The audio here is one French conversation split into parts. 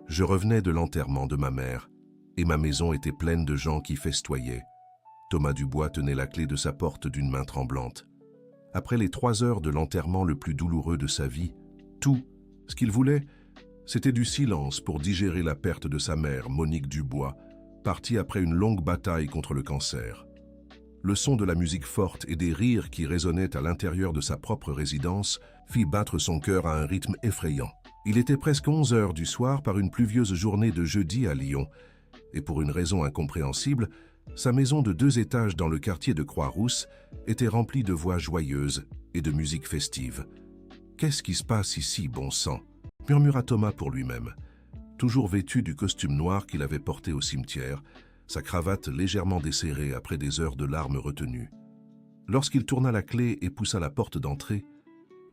Je revenais de l'enterrement de ma mère, et ma maison était pleine de gens qui festoyaient. Thomas Dubois tenait la clé de sa porte d'une main tremblante. Après les 3 heures de l'enterrement le plus douloureux de sa vie, tout, ce qu'il voulait, c'était du silence pour digérer la perte de sa mère, Monique Dubois, partie après une longue bataille contre le cancer. Le son de la musique forte et des rires qui résonnaient à l'intérieur de sa propre résidence fit battre son cœur à un rythme effrayant. Il était presque 11 heures du soir par une pluvieuse journée de jeudi à Lyon, et pour une raison incompréhensible, sa maison de 2 étages dans le quartier de Croix-Rousse était remplie de voix joyeuses et de musique festive. « Qu'est-ce qui se passe ici, bon sang ?» murmura Thomas pour lui-même. Toujours vêtu du costume noir qu'il avait porté au cimetière, sa cravate légèrement desserrée après des heures de larmes retenues. Lorsqu'il tourna la clé et poussa la porte d'entrée,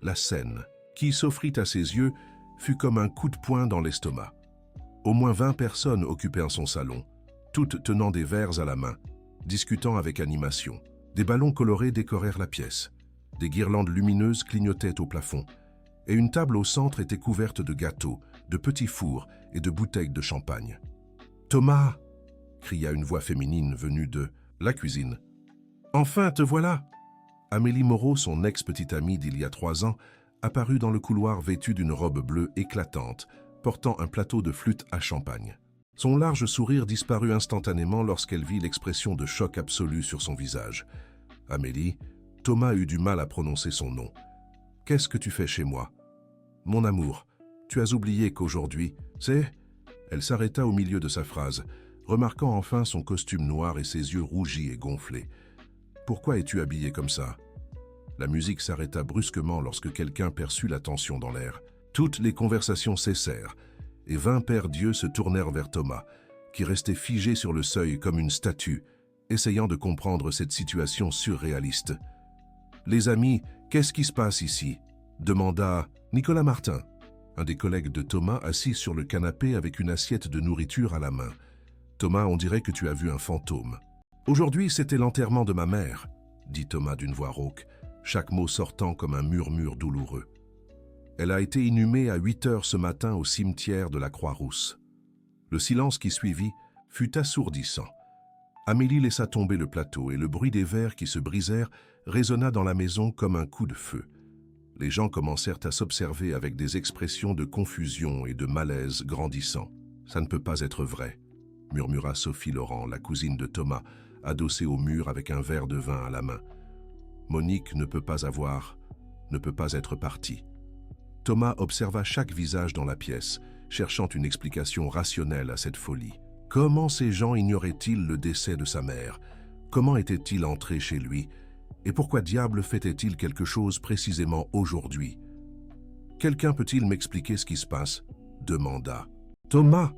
la scène, qui s'offrit à ses yeux, fut comme un coup de poing dans l'estomac. Au moins 20 personnes occupaient son salon, toutes tenant des verres à la main, discutant avec animation. Des ballons colorés décorèrent la pièce, des guirlandes lumineuses clignotaient au plafond, et une table au centre était couverte de gâteaux, de petits fours et de bouteilles de champagne. « Thomas !» cria une voix féminine venue de la cuisine. « Enfin, te voilà !» Amélie Moreau, son ex-petite amie d'il y a 3 ans, apparut dans le couloir vêtue d'une robe bleue éclatante, portant un plateau de flûte à champagne. Son large sourire disparut instantanément lorsqu'elle vit l'expression de choc absolu sur son visage. « Amélie !» Thomas eut du mal à prononcer son nom. « Qu'est-ce que tu fais chez moi ?»« Mon amour, tu as oublié qu'aujourd'hui, c'est... » Elle s'arrêta au milieu de sa phrase, remarquant enfin son costume noir et ses yeux rougis et gonflés. « Pourquoi es-tu habillée comme ça ?» La musique s'arrêta brusquement lorsque quelqu'un perçut la tension dans l'air. Toutes les conversations cessèrent, et 20 paires d'yeux se tournèrent vers Thomas, qui restait figé sur le seuil comme une statue, essayant de comprendre cette situation surréaliste. « Les amis, qu'est-ce qui se passe ici ?» demanda Nicolas Martin, un des collègues de Thomas assis sur le canapé avec une assiette de nourriture à la main. « Thomas, on dirait que tu as vu un fantôme. »« Aujourd'hui, c'était l'enterrement de ma mère, » dit Thomas d'une voix rauque, chaque mot sortant comme un murmure douloureux. « Elle a été inhumée à 8 heures ce matin au cimetière de la Croix-Rousse. » Le silence qui suivit fut assourdissant. Amélie laissa tomber le plateau et le bruit des verres qui se brisèrent résonna dans la maison comme un coup de feu. Les gens commencèrent à s'observer avec des expressions de confusion et de malaise grandissant. « Ça ne peut pas être vrai », murmura Sophie Laurent, la cousine de Thomas, adossée au mur avec un verre de vin à la main. « Monique ne peut pas être partie. » Thomas observa chaque visage dans la pièce, cherchant une explication rationnelle à cette folie. Comment ces gens ignoraient-ils le décès de sa mère? Comment étaient-ils entrés chez lui? Et pourquoi diable fêtait-il quelque chose précisément aujourd'hui? « Quelqu'un peut-il m'expliquer ce qui se passe ?» demanda Thomas,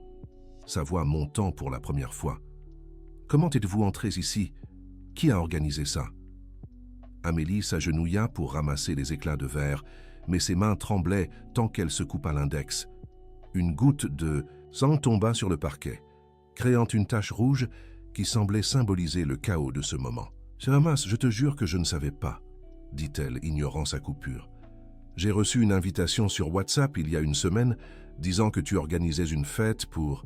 sa voix montant pour la première fois. « Comment êtes-vous entrés ici? Qui a organisé ça ?» Amélie s'agenouilla pour ramasser les éclats de verre, mais ses mains tremblaient tant qu'elle se coupa l'index. Une goutte de sang tomba sur le parquet, créant une tache rouge qui semblait symboliser le chaos de ce moment. « C'est ramasse, je te jure que je ne savais pas, » dit-elle, ignorant sa coupure. « J'ai reçu une invitation sur WhatsApp il y a une semaine, disant que tu organisais une fête pour... »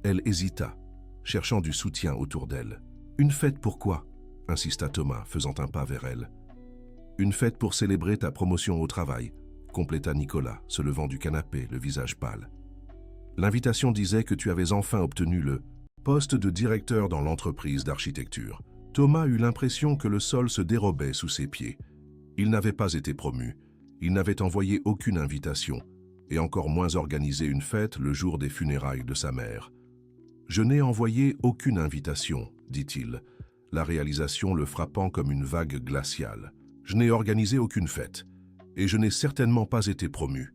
Elle hésita, cherchant du soutien autour d'elle. « Une fête pour quoi ?» insista Thomas, faisant un pas vers elle. « Une fête pour célébrer ta promotion au travail, » compléta Nicolas, se levant du canapé, le visage pâle. L'invitation disait que tu avais enfin obtenu le poste de directeur dans l'entreprise d'architecture. Thomas eut l'impression que le sol se dérobait sous ses pieds. Il n'avait pas été promu, il n'avait envoyé aucune invitation, et encore moins organisé une fête le jour des funérailles de sa mère. « Je n'ai envoyé aucune invitation, » dit-il, la réalisation le frappant comme une vague glaciale. « Je n'ai organisé aucune fête, et je n'ai certainement pas été promu. »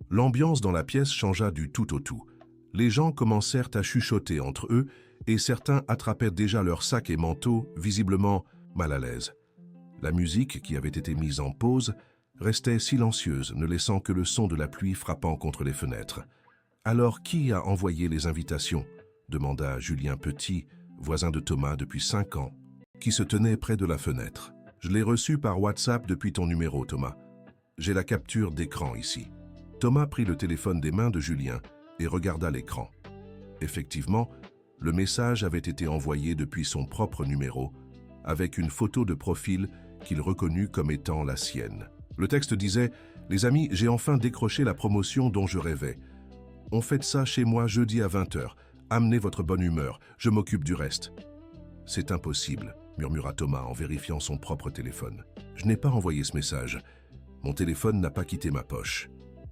L'ambiance dans la pièce changea du tout au tout. Les gens commencèrent à chuchoter entre eux, et certains attrapaient déjà leurs sacs et manteaux, visiblement mal à l'aise. La musique, qui avait été mise en pause, restait silencieuse, ne laissant que le son de la pluie frappant contre les fenêtres. « Alors, qui a envoyé les invitations ?» demanda Julien Petit, voisin de Thomas depuis 5 ans, qui se tenait près de la fenêtre. « Je l'ai reçu par WhatsApp depuis ton numéro, Thomas. J'ai la capture d'écran ici. » Thomas prit le téléphone des mains de Julien et regarda l'écran. Effectivement, le message avait été envoyé depuis son propre numéro, avec une photo de profil qu'il reconnut comme étant la sienne. Le texte disait « Les amis, j'ai enfin décroché la promotion dont je rêvais. On fête ça chez moi jeudi à 20h. Amenez votre bonne humeur, je m'occupe du reste. » « C'est impossible, » murmura Thomas en vérifiant son propre téléphone. « Je n'ai pas envoyé ce message. Mon téléphone n'a pas quitté ma poche. »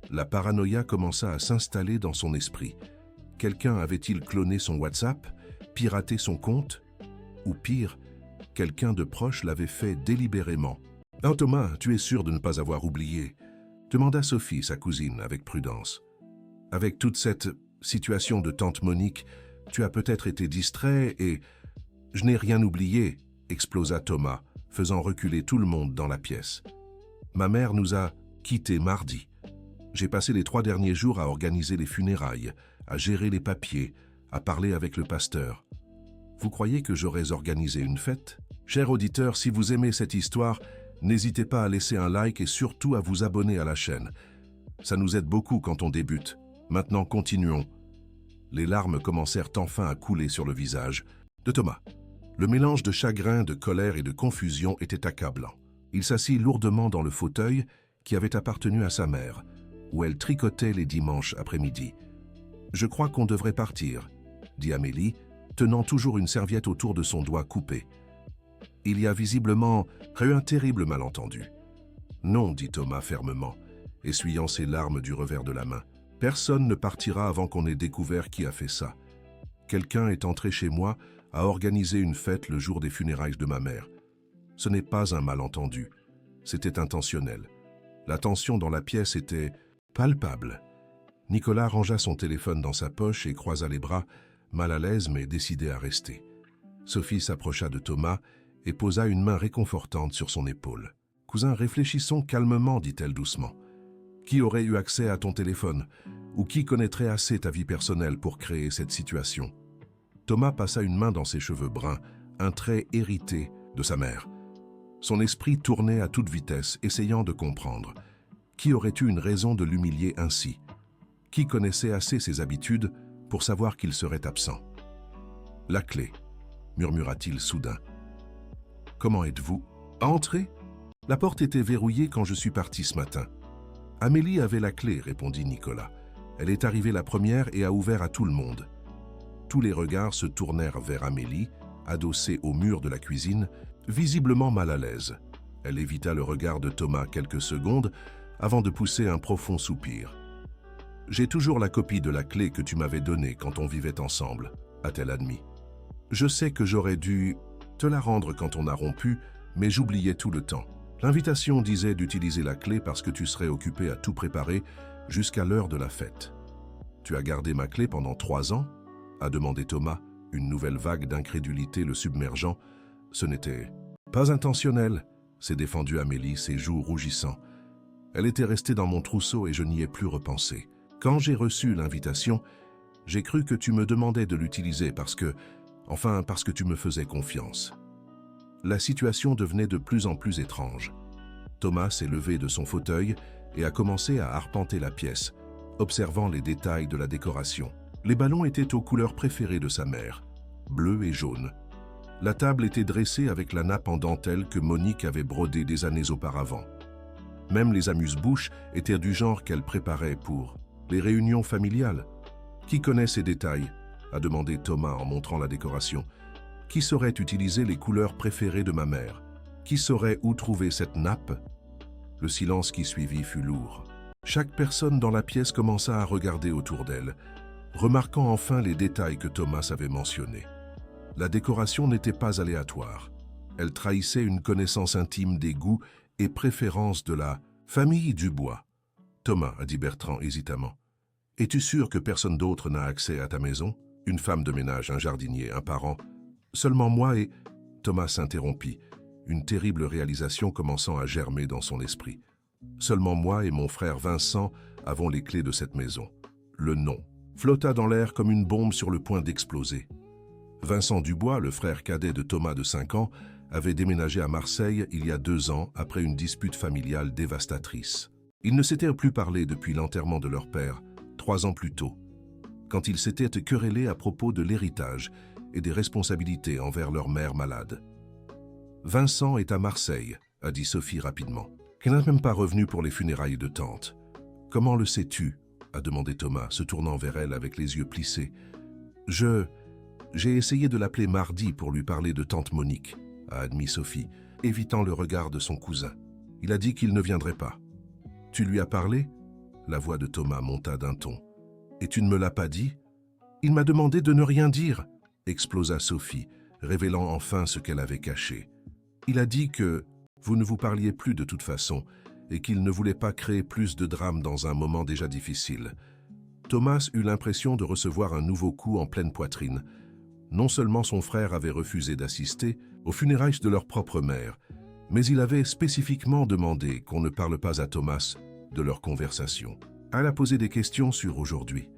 La paranoïa commença à s'installer dans son esprit. Quelqu'un avait-il cloné son WhatsApp, piraté son compte? Ou pire, quelqu'un de proche l'avait fait délibérément. « Ah Thomas, tu es sûr de ne pas avoir oublié ?» demanda Sophie, sa cousine, avec prudence. « Avec toute cette situation de tante Monique, tu as peut-être été distrait et... » « Je n'ai rien oublié », explosa Thomas, faisant reculer tout le monde dans la pièce. « Ma mère nous a quittés mardi. J'ai passé les 3 derniers jours à organiser les funérailles, à gérer les papiers, à parler avec le pasteur. Vous croyez que j'aurais organisé une fête? Chers auditeurs, si vous aimez cette histoire, n'hésitez pas à laisser un like et surtout à vous abonner à la chaîne. Ça nous aide beaucoup quand on débute. Maintenant, continuons. » Les larmes commencèrent enfin à couler sur le visage de Thomas. Le mélange de chagrin, de colère et de confusion était accablant. Il s'assit lourdement dans le fauteuil qui avait appartenu à sa mère, où elle tricotait les dimanches après-midi. « Je crois qu'on devrait partir », dit Amélie, tenant toujours une serviette autour de son doigt coupé. « Il y a visiblement eu un terrible malentendu. »« Non », dit Thomas fermement, essuyant ses larmes du revers de la main. « Personne ne partira avant qu'on ait découvert qui a fait ça. Quelqu'un est entré chez moi, a organisé une fête le jour des funérailles de ma mère. Ce n'est pas un malentendu, c'était intentionnel. La tension dans la pièce était palpable. » Nicolas rangea son téléphone dans sa poche et croisa les bras, mal à l'aise mais décidé à rester. Sophie s'approcha de Thomas et posa une main réconfortante sur son épaule. « Cousin, réfléchissons calmement, dit-elle doucement. Qui aurait eu accès à ton téléphone? Ou qui connaîtrait assez ta vie personnelle pour créer cette situation ?» Thomas passa une main dans ses cheveux bruns, un trait hérité de sa mère. Son esprit tournait à toute vitesse, essayant de comprendre. Qui aurait eu une raison de l'humilier ainsi? Qui connaissait assez ses habitudes pour savoir qu'il serait absent? « La clé, » murmura-t-il soudain. « Comment êtes-vous? Entrez ?» La porte était verrouillée quand je suis parti ce matin. « Amélie avait la clé, » répondit Nicolas. « Elle est arrivée la première et a ouvert à tout le monde. » Tous les regards se tournèrent vers Amélie, adossée au mur de la cuisine, visiblement mal à l'aise. Elle évita le regard de Thomas quelques secondes avant de pousser un profond soupir. « J'ai toujours la copie de la clé que tu m'avais donnée quand on vivait ensemble, » a-t-elle admis. « Je sais que j'aurais dû te la rendre quand on a rompu, mais j'oubliais tout le temps. L'invitation disait d'utiliser la clé parce que tu serais occupé à tout préparer jusqu'à l'heure de la fête. Tu as gardé ma clé pendant 3 ans ?» a demandé Thomas, une nouvelle vague d'incrédulité le submergeant. « Ce n'était pas intentionnel », s'est défendue Amélie, ses joues rougissant. « Elle était restée dans mon trousseau et je n'y ai plus repensé. Quand j'ai reçu l'invitation, j'ai cru que tu me demandais de l'utiliser parce que tu me faisais confiance. » La situation devenait de plus en plus étrange. Thomas s'est levé de son fauteuil et a commencé à arpenter la pièce, observant les détails de la décoration. Les ballons étaient aux couleurs préférées de sa mère, bleu et jaune. La table était dressée avec la nappe en dentelle que Monique avait brodée des années auparavant. Même les amuse-bouches étaient du genre qu'elle préparait pour les réunions familiales. « Qui connaît ces détails ?» a demandé Thomas en montrant la décoration. « Qui saurait utiliser les couleurs préférées de ma mère? Qui saurait où trouver cette nappe ?» Le silence qui suivit fut lourd. Chaque personne dans la pièce commença à regarder autour d'elle, remarquant enfin les détails que Thomas avait mentionnés. La décoration n'était pas aléatoire. Elle trahissait une connaissance intime des goûts et préférences de la famille Dubois. « Thomas, » a dit Bertrand hésitamment, « es-tu sûr que personne d'autre n'a accès à ta maison? Une femme de ménage, un jardinier, un parent? Seulement moi et... » Thomas s'interrompit, une terrible réalisation commençant à germer dans son esprit. « Seulement moi et mon frère Vincent avons les clés de cette maison. » Le nom flotta dans l'air comme une bombe sur le point d'exploser. Vincent Dubois, le frère cadet de Thomas de 5 ans, avait déménagé à Marseille il y a 2 ans après une dispute familiale dévastatrice. Ils ne s'étaient plus parlé depuis l'enterrement de leur père, 3 ans plus tôt. quand ils s'étaient querellés à propos de l'héritage et des responsabilités envers leur mère malade. « Vincent est à Marseille », a dit Sophie rapidement. « Elle n'est même pas revenue pour les funérailles de tante. »« Comment le sais-tu » a demandé Thomas, se tournant vers elle avec les yeux plissés. « J'ai essayé de l'appeler mardi pour lui parler de tante Monique », a admis Sophie, évitant le regard de son cousin. « Il a dit qu'il ne viendrait pas. »« Tu lui as parlé ?» La voix de Thomas monta d'un ton. « Et tu ne me l'as pas dit ?»« Il m'a demandé de ne rien dire », explosa Sophie, révélant enfin ce qu'elle avait caché. « Il a dit que vous ne vous parliez plus de toute façon et qu'il ne voulait pas créer plus de drame dans un moment déjà difficile. » Thomas eut l'impression de recevoir un nouveau coup en pleine poitrine. Non seulement son frère avait refusé d'assister aux funérailles de leur propre mère, mais il avait spécifiquement demandé qu'on ne parle pas à Thomas de leur conversation. « Elle a posé des questions sur aujourd'hui »,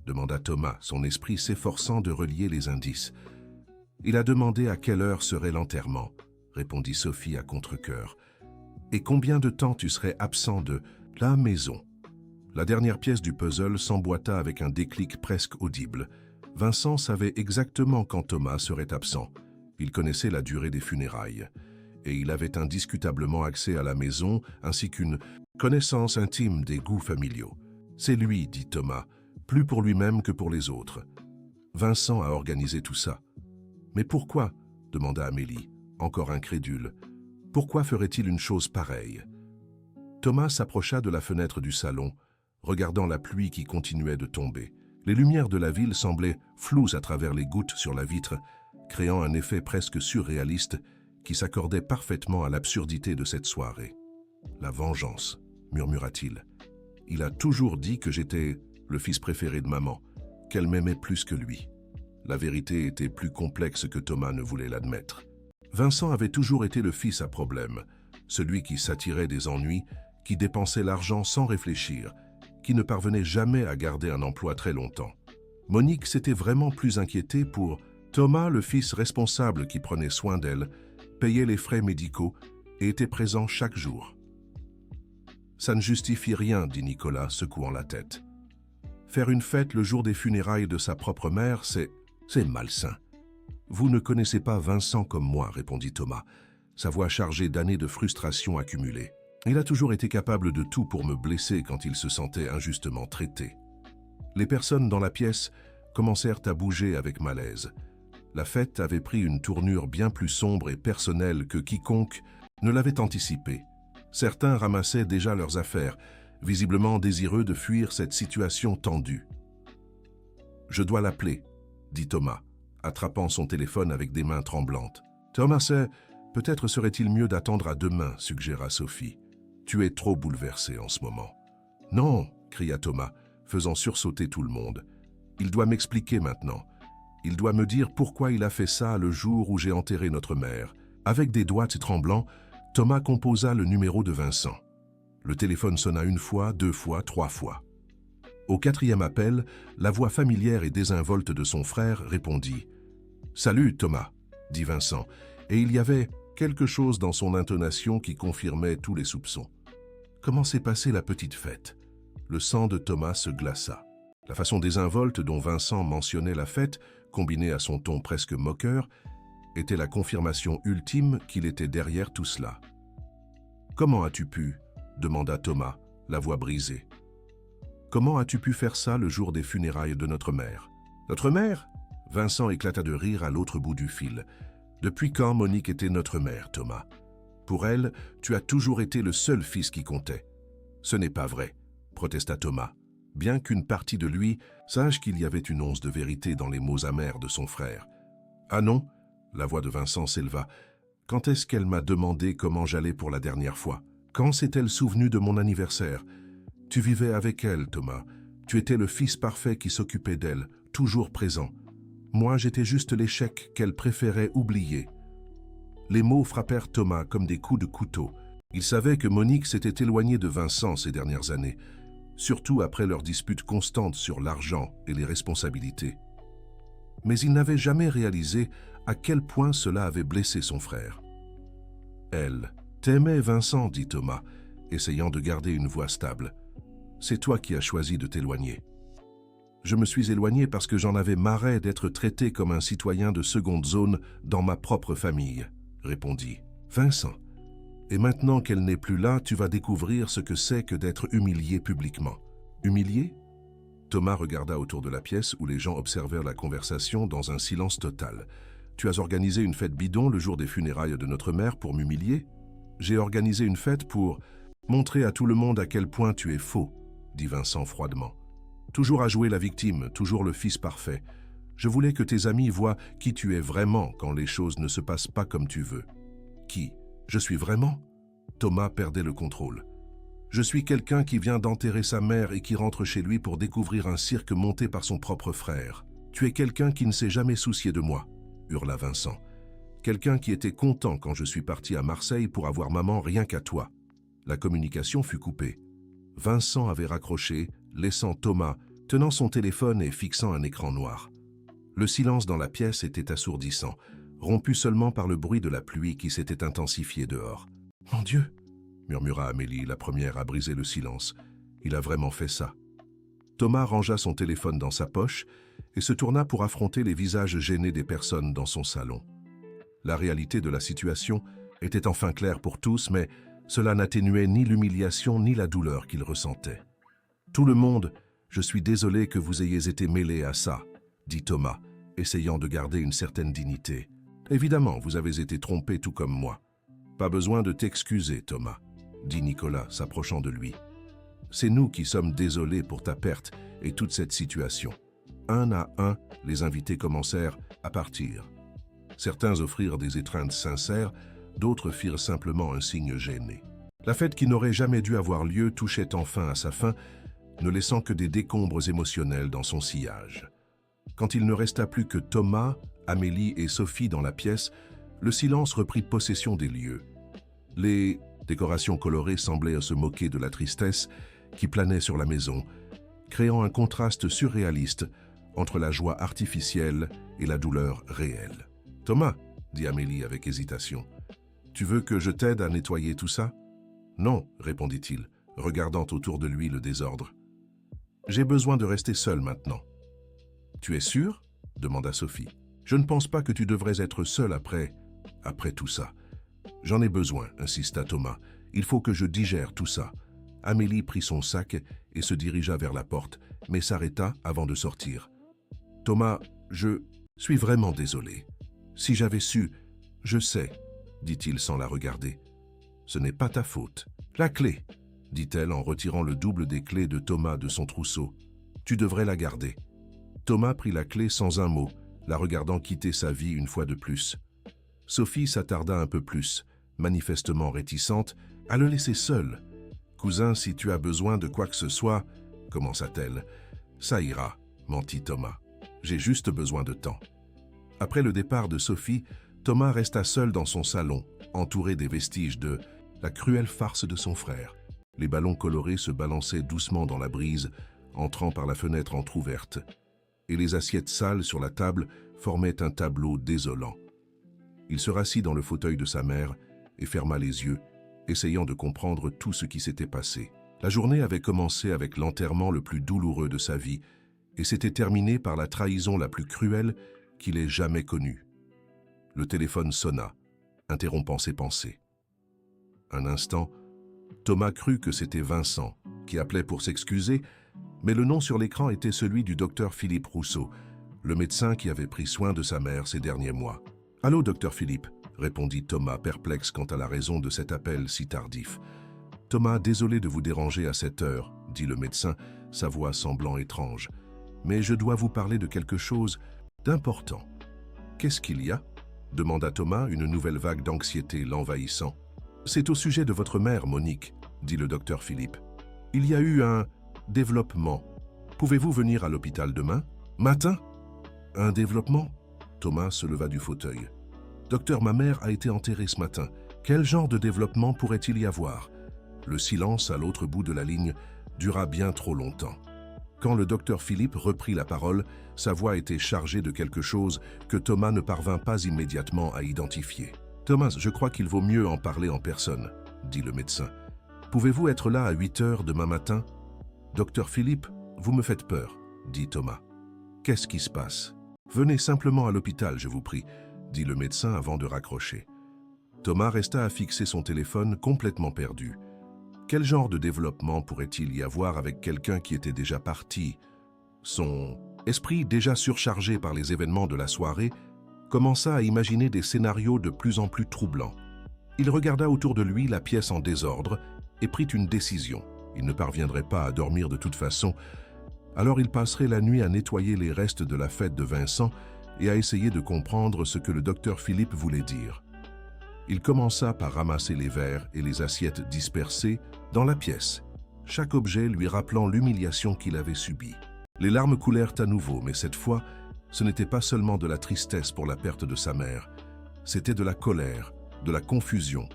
demanda Thomas, son esprit s'efforçant de relier les indices. « Il a demandé à quelle heure serait l'enterrement », répondit Sophie à contre-cœur. « Et combien de temps tu serais absent de la maison ?» La dernière pièce du puzzle s'emboîta avec un déclic presque audible. Vincent savait exactement quand Thomas serait absent. Il connaissait la durée des funérailles. Et il avait indiscutablement accès à la maison ainsi qu'une connaissance intime des goûts familiaux. « C'est lui, dit Thomas, plus pour lui-même que pour les autres. Vincent a organisé tout ça. »« Mais pourquoi ?» demanda Amélie, encore incrédule. « Pourquoi ferait-il une chose pareille ?» Thomas s'approcha de la fenêtre du salon, regardant la pluie qui continuait de tomber. Les lumières de la ville semblaient floues à travers les gouttes sur la vitre, créant un effet presque surréaliste qui s'accordait parfaitement à l'absurdité de cette soirée. « La vengeance », murmura-t-il. « Il a toujours dit que j'étais le fils préféré de maman, qu'elle m'aimait plus que lui. » La vérité était plus complexe que Thomas ne voulait l'admettre. Vincent avait toujours été le fils à problème, celui qui s'attirait des ennuis, qui dépensait l'argent sans réfléchir, qui ne parvenait jamais à garder un emploi très longtemps. Monique s'était vraiment plus inquiétée pour Thomas, le fils responsable qui prenait soin d'elle, payait les frais médicaux et était présent chaque jour. « Ça ne justifie rien, dit Nicolas, secouant la tête. Faire une fête le jour des funérailles de sa propre mère, c'est malsain. Vous ne connaissez pas Vincent comme moi, répondit Thomas, sa voix chargée d'années de frustration accumulée. Il a toujours été capable de tout pour me blesser quand il se sentait injustement traité. Les personnes dans la pièce commencèrent à bouger avec malaise. La fête avait pris une tournure bien plus sombre et personnelle que quiconque ne l'avait anticipé. Certains ramassaient déjà leurs affaires, visiblement désireux de fuir cette situation tendue. « Je dois l'appeler, » dit Thomas, attrapant son téléphone avec des mains tremblantes. « Thomas, peut-être serait-il mieux d'attendre à demain, » suggéra Sophie. « Tu es trop bouleversé en ce moment. »« Non !» cria Thomas, faisant sursauter tout le monde. « Il doit m'expliquer maintenant. Il doit me dire pourquoi il a fait ça le jour où j'ai enterré notre mère. » Avec des doigts tremblants, Thomas composa le numéro de Vincent. Le téléphone sonna une fois, 2 fois, 3 fois. Au 4e appel, la voix familière et désinvolte de son frère répondit. « Salut, Thomas !» dit Vincent, et il y avait quelque chose dans son intonation qui confirmait tous les soupçons. Comment s'est passée la petite fête? Le sang de Thomas se glaça. La façon désinvolte dont Vincent mentionnait la fête, combinée à son ton presque moqueur, était la confirmation ultime qu'il était derrière tout cela. « Comment as-tu pu ?» demanda Thomas, la voix brisée. « Comment as-tu pu faire ça le jour des funérailles de notre mère ?»« Notre mère ?» Vincent éclata de rire à l'autre bout du fil. « Depuis quand Monique était notre mère, Thomas? Pour elle, tu as toujours été le seul fils qui comptait. »« Ce n'est pas vrai, » protesta Thomas, bien qu'une partie de lui sache qu'il y avait une once de vérité dans les mots amers de son frère. « Ah non ?» La voix de Vincent s'éleva. « Quand est-ce qu'elle m'a demandé comment j'allais pour la dernière fois? Quand s'est-elle souvenue de mon anniversaire? Tu vivais avec elle, Thomas. Tu étais le fils parfait qui s'occupait d'elle, toujours présent. Moi, j'étais juste l'échec qu'elle préférait oublier. » Les mots frappèrent Thomas comme des coups de couteau. Il savait que Monique s'était éloignée de Vincent ces dernières années, surtout après leur dispute constante sur l'argent et les responsabilités. Mais il n'avait jamais réalisé à quel point cela avait blessé son frère. « Elle t'aimait, Vincent, » dit Thomas, essayant de garder une voix stable. « C'est toi qui as choisi de t'éloigner. » Je me suis éloigné parce que j'en avais marre d'être traité comme un citoyen de seconde zone dans ma propre famille, répondit Vincent. Et maintenant qu'elle n'est plus là, tu vas découvrir ce que c'est que d'être humilié publiquement. Humilié? Thomas regarda autour de la pièce où les gens observèrent la conversation dans un silence total. Tu as organisé une fête bidon le jour des funérailles de notre mère pour m'humilier? J'ai organisé une fête pour montrer à tout le monde à quel point tu es faux, dit Vincent froidement. Toujours à jouer la victime, toujours le fils parfait. Je voulais que tes amis voient qui tu es vraiment quand les choses ne se passent pas comme tu veux. Qui? Je suis vraiment? Thomas perdait le contrôle. Je suis quelqu'un qui vient d'enterrer sa mère et qui rentre chez lui pour découvrir un cirque monté par son propre frère. Tu es quelqu'un qui ne s'est jamais soucié de moi, hurla Vincent. Quelqu'un qui était content quand je suis parti à Marseille pour avoir maman rien qu'à toi. La communication fut coupée. Vincent avait raccroché, laissant Thomas tenant son téléphone et fixant un écran noir. Le silence dans la pièce était assourdissant, rompu seulement par le bruit de la pluie qui s'était intensifié dehors. « Mon Dieu !» murmura Amélie, la première à briser le silence. « Il a vraiment fait ça. » Thomas rangea son téléphone dans sa poche et se tourna pour affronter les visages gênés des personnes dans son salon. La réalité de la situation était enfin claire pour tous, mais cela n'atténuait ni l'humiliation ni la douleur qu'ils ressentaient. « Tout le monde, je suis désolé que vous ayez été mêlé à ça, » dit Thomas, essayant de garder une certaine dignité. « Évidemment, vous avez été trompé tout comme moi. »« Pas besoin de t'excuser, Thomas, » dit Nicolas, s'approchant de lui. « C'est nous qui sommes désolés pour ta perte et toute cette situation. » Un à un, les invités commencèrent à partir. Certains offrirent des étreintes sincères, d'autres firent simplement un signe gêné. La fête qui n'aurait jamais dû avoir lieu touchait enfin à sa fin, ne laissant que des décombres émotionnels dans son sillage. Quand il ne resta plus que Thomas, Amélie et Sophie dans la pièce, le silence reprit possession des lieux. Les décorations colorées semblaient se moquer de la tristesse qui planait sur la maison, créant un contraste surréaliste entre la joie artificielle et la douleur réelle. « Thomas, » dit Amélie avec hésitation, « tu veux que je t'aide à nettoyer tout ça ?»« Non, » répondit-il, regardant autour de lui le désordre. « J'ai besoin de rester seul maintenant. »« Tu es sûr ?» demanda Sophie. « Je ne pense pas que tu devrais être seul après tout ça. »« J'en ai besoin, » insista Thomas. « Il faut que je digère tout ça. » Amélie prit son sac et se dirigea vers la porte, mais s'arrêta avant de sortir. « Thomas, je suis vraiment désolé. Si j'avais su, je sais, » dit-il sans la regarder. « Ce n'est pas ta faute. La clé, » dit-elle en retirant le double des clés de Thomas de son trousseau. « Tu devrais la garder. » Thomas prit la clé sans un mot, la regardant quitter sa vie une fois de plus. Sophie s'attarda un peu plus, manifestement réticente, à le laisser seul. « Cousin, si tu as besoin de quoi que ce soit, » commença-t-elle. « Ça ira, » mentit Thomas. « J'ai juste besoin de temps. » Après le départ de Sophie, Thomas resta seul dans son salon, entouré des vestiges de la cruelle farce de son frère. Les ballons colorés se balançaient doucement dans la brise, entrant par la fenêtre entr'ouverte, et les assiettes sales sur la table formaient un tableau désolant. Il se rassit dans le fauteuil de sa mère et ferma les yeux, essayant de comprendre tout ce qui s'était passé. La journée avait commencé avec l'enterrement le plus douloureux de sa vie et s'était terminée par la trahison la plus cruelle qu'il ait jamais connue. Le téléphone sonna, interrompant ses pensées. Un instant, Thomas crut que c'était Vincent, qui appelait pour s'excuser, mais le nom sur l'écran était celui du docteur Philippe Rousseau, le médecin qui avait pris soin de sa mère ces derniers mois. « Allô, docteur Philippe ?» répondit Thomas, perplexe quant à la raison de cet appel si tardif. « Thomas, désolé de vous déranger à cette heure, » dit le médecin, sa voix semblant étrange. « Mais je dois vous parler de quelque chose d'important. »« Qu'est-ce qu'il y a ?» demanda Thomas, une nouvelle vague d'anxiété l'envahissant. « C'est au sujet de votre mère, Monique, » dit le docteur Philippe. « Il y a eu un développement. Pouvez-vous venir à l'hôpital demain? Matin? Un développement? » Thomas se leva du fauteuil. « Docteur, ma mère a été enterrée ce matin. Quel genre de développement pourrait-il y avoir ?» Le silence à l'autre bout de la ligne dura bien trop longtemps. Quand le docteur Philippe reprit la parole, sa voix était chargée de quelque chose que Thomas ne parvint pas immédiatement à identifier. « Thomas, je crois qu'il vaut mieux en parler en personne, » dit le médecin. « Pouvez-vous être là à 8 heures demain matin? Docteur Philippe, vous me faites peur. » dit Thomas. « Qu'est-ce qui se passe? Venez simplement à l'hôpital, je vous prie, dit le médecin avant de raccrocher. Thomas resta à fixer son téléphone complètement perdu. Quel genre de développement pourrait-il y avoir avec quelqu'un qui était déjà parti? Son esprit, déjà surchargé par les événements de la soirée, commença à imaginer des scénarios de plus en plus troublants. Il regarda autour de lui la pièce en désordre et prit une décision. Il ne parviendrait pas à dormir de toute façon, alors il passerait la nuit à nettoyer les restes de la fête de Vincent et à essayer de comprendre ce que le docteur Philippe voulait dire. Il commença par ramasser les verres et les assiettes dispersées dans la pièce, chaque objet lui rappelant l'humiliation qu'il avait subie. Les larmes coulèrent à nouveau, mais cette fois, ce n'était pas seulement de la tristesse pour la perte de sa mère, c'était de la colère, de la confusion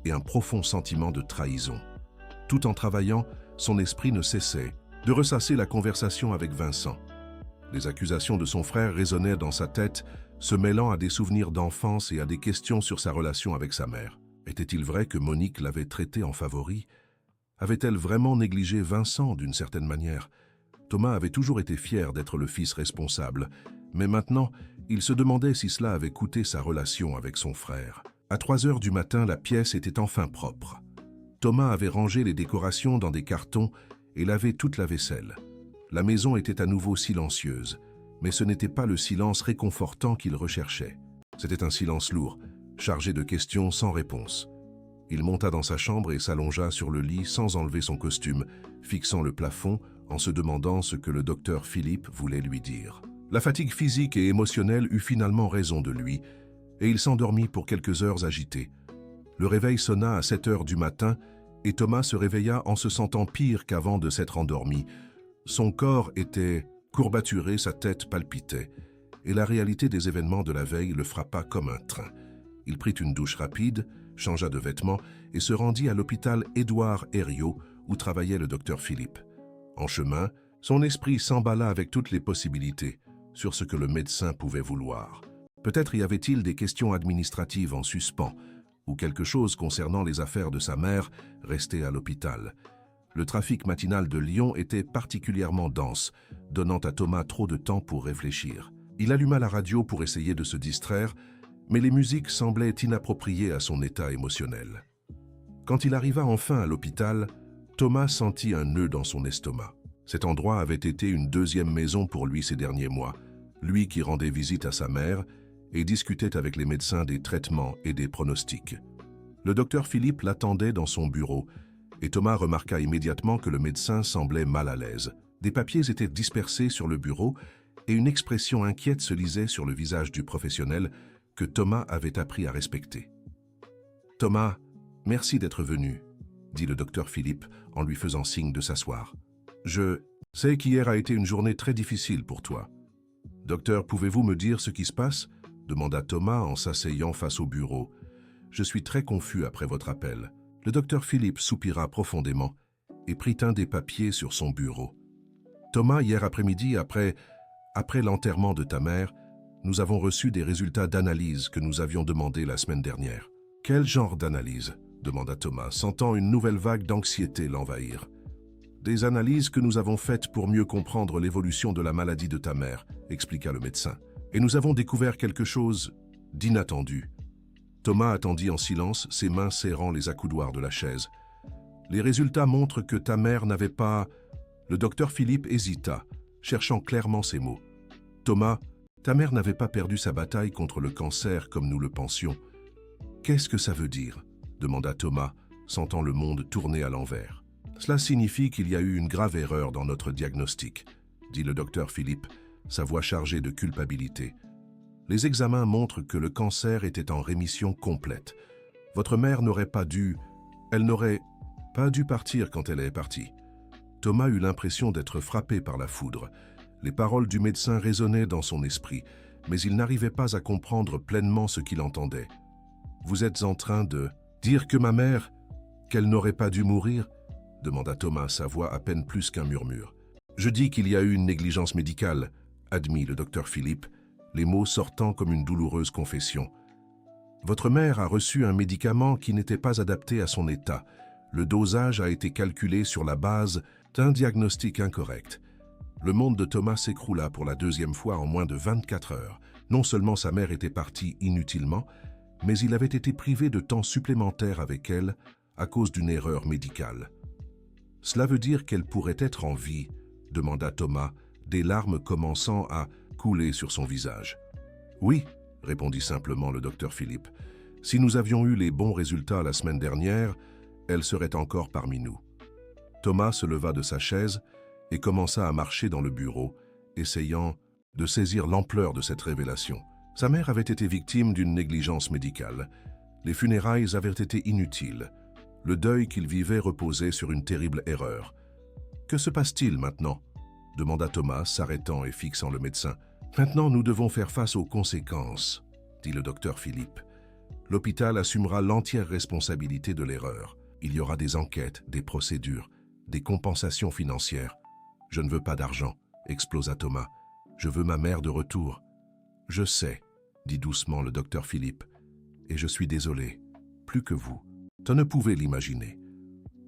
et un profond sentiment de trahison. Tout en travaillant, son esprit ne cessait de ressasser la conversation avec Vincent. Les accusations de son frère résonnaient dans sa tête, se mêlant à des souvenirs d'enfance et à des questions sur sa relation avec sa mère. Était-il vrai que Monique l'avait traité en favori? Avait-elle vraiment négligé Vincent d'une certaine manière? Thomas avait toujours été fier d'être le fils responsable, mais maintenant, il se demandait si cela avait coûté sa relation avec son frère. À 3 heures du matin, la pièce était enfin propre. Thomas avait rangé les décorations dans des cartons et lavé toute la vaisselle. La maison était à nouveau silencieuse, mais ce n'était pas le silence réconfortant qu'il recherchait. C'était un silence lourd, chargé de questions sans réponse. Il monta dans sa chambre et s'allongea sur le lit sans enlever son costume, fixant le plafond en se demandant ce que le docteur Philippe voulait lui dire. La fatigue physique et émotionnelle eut finalement raison de lui, et il s'endormit pour quelques heures agité. Le réveil sonna à 7 heures du matin, et Thomas se réveilla en se sentant pire qu'avant de s'être endormi. Son corps était courbaturé, sa tête palpitait, et la réalité des événements de la veille le frappa comme un train. Il prit une douche rapide, changea de vêtements et se rendit à l'hôpital Édouard Herriot où travaillait le docteur Philippe. En chemin, son esprit s'emballa avec toutes les possibilités sur ce que le médecin pouvait vouloir. Peut-être y avait-il des questions administratives en suspens ou quelque chose concernant les affaires de sa mère restées à l'hôpital. Le trafic matinal de Lyon était particulièrement dense, donnant à Thomas trop de temps pour réfléchir. Il alluma la radio pour essayer de se distraire, mais les musiques semblaient inappropriées à son état émotionnel. Quand il arriva enfin à l'hôpital, Thomas sentit un nœud dans son estomac. Cet endroit avait été une deuxième maison pour lui ces derniers mois, lui qui rendait visite à sa mère et discutait avec les médecins des traitements et des pronostics. Le docteur Philippe l'attendait dans son bureau, et Thomas remarqua immédiatement que le médecin semblait mal à l'aise. Des papiers étaient dispersés sur le bureau et une expression inquiète se lisait sur le visage du professionnel que Thomas avait appris à respecter. « Thomas, merci d'être venu », dit le docteur Philippe en lui faisant signe de s'asseoir. « Je sais qu'hier a été une journée très difficile pour toi. Docteur, pouvez-vous me dire ce qui se passe ?» demanda Thomas en s'asseyant face au bureau. « Je suis très confus après votre appel. » Le docteur Philippe soupira profondément et prit un des papiers sur son bureau. « Thomas, hier après-midi, après l'enterrement de ta mère, nous avons reçu des résultats d'analyse que nous avions demandés la semaine dernière. »« Quel genre d'analyse ?» demanda Thomas, sentant une nouvelle vague d'anxiété l'envahir. « Des analyses que nous avons faites pour mieux comprendre l'évolution de la maladie de ta mère, » expliqua le médecin. « Et nous avons découvert quelque chose d'inattendu. » Thomas attendit en silence, ses mains serrant les accoudoirs de la chaise. « Les résultats montrent que ta mère n'avait pas... » Le docteur Philippe hésita, cherchant clairement ses mots. « Thomas, ta mère n'avait pas perdu sa bataille contre le cancer comme nous le pensions. »« Qu'est-ce que ça veut dire ?» demanda Thomas, sentant le monde tourner à l'envers. « Cela signifie qu'il y a eu une grave erreur dans notre diagnostic, » dit le docteur Philippe, sa voix chargée de culpabilité. « Les examens montrent que le cancer était en rémission complète. Votre mère n'aurait pas dû... Elle n'aurait pas dû partir quand elle est partie. » Thomas eut l'impression d'être frappé par la foudre. Les paroles du médecin résonnaient dans son esprit, mais il n'arrivait pas à comprendre pleinement ce qu'il entendait. « Vous êtes en train de dire que ma mère, qu'elle n'aurait pas dû mourir ?» demanda Thomas, sa voix à peine plus qu'un murmure. « Je dis qu'il y a eu une négligence médicale, » admit le docteur Philippe, les mots sortant comme une douloureuse confession. « Votre mère a reçu un médicament qui n'était pas adapté à son état. Le dosage a été calculé sur la base d'un diagnostic incorrect. Le monde de Thomas s'écroula pour la deuxième fois en moins de 24 heures. Non seulement sa mère était partie inutilement, mais il avait été privé de temps supplémentaire avec elle à cause d'une erreur médicale. « Cela veut dire qu'elle pourrait être en vie ?» demanda Thomas, des larmes commençant à couler sur son visage. « Oui », répondit simplement le docteur Philippe. « Si nous avions eu les bons résultats la semaine dernière, elle serait encore parmi nous. » Thomas se leva de sa chaise et commença à marcher dans le bureau, essayant de saisir l'ampleur de cette révélation. Sa mère avait été victime d'une négligence médicale. Les funérailles avaient été inutiles. Le deuil qu'il vivait reposait sur une terrible erreur. « Que se passe-t-il maintenant ?» demanda Thomas, s'arrêtant et fixant le médecin. « Maintenant, nous devons faire face aux conséquences, » dit le docteur Philippe. « L'hôpital assumera l'entière responsabilité de l'erreur. Il y aura des enquêtes, des procédures, des compensations financières. Je ne veux pas d'argent, » explosa Thomas. « Je veux ma mère de retour. »« Je sais, » dit doucement le docteur Philippe. « Et je suis désolé, plus que vous. Tu ne pouvais l'imaginer. »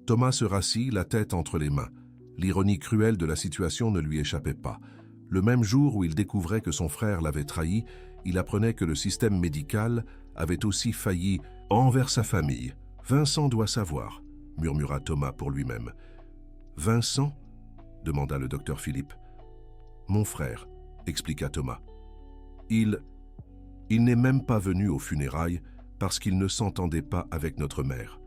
Thomas se rassit, la tête entre les mains. L'ironie cruelle de la situation ne lui échappait pas. Le même jour où il découvrait que son frère l'avait trahi, il apprenait que le système médical avait aussi failli envers sa famille. « Vincent doit savoir, » murmura Thomas pour lui-même. « Vincent ?» demanda le docteur Philippe. « Mon frère, » expliqua Thomas. « Il n'est même pas venu aux funérailles parce qu'il ne s'entendait pas avec notre mère.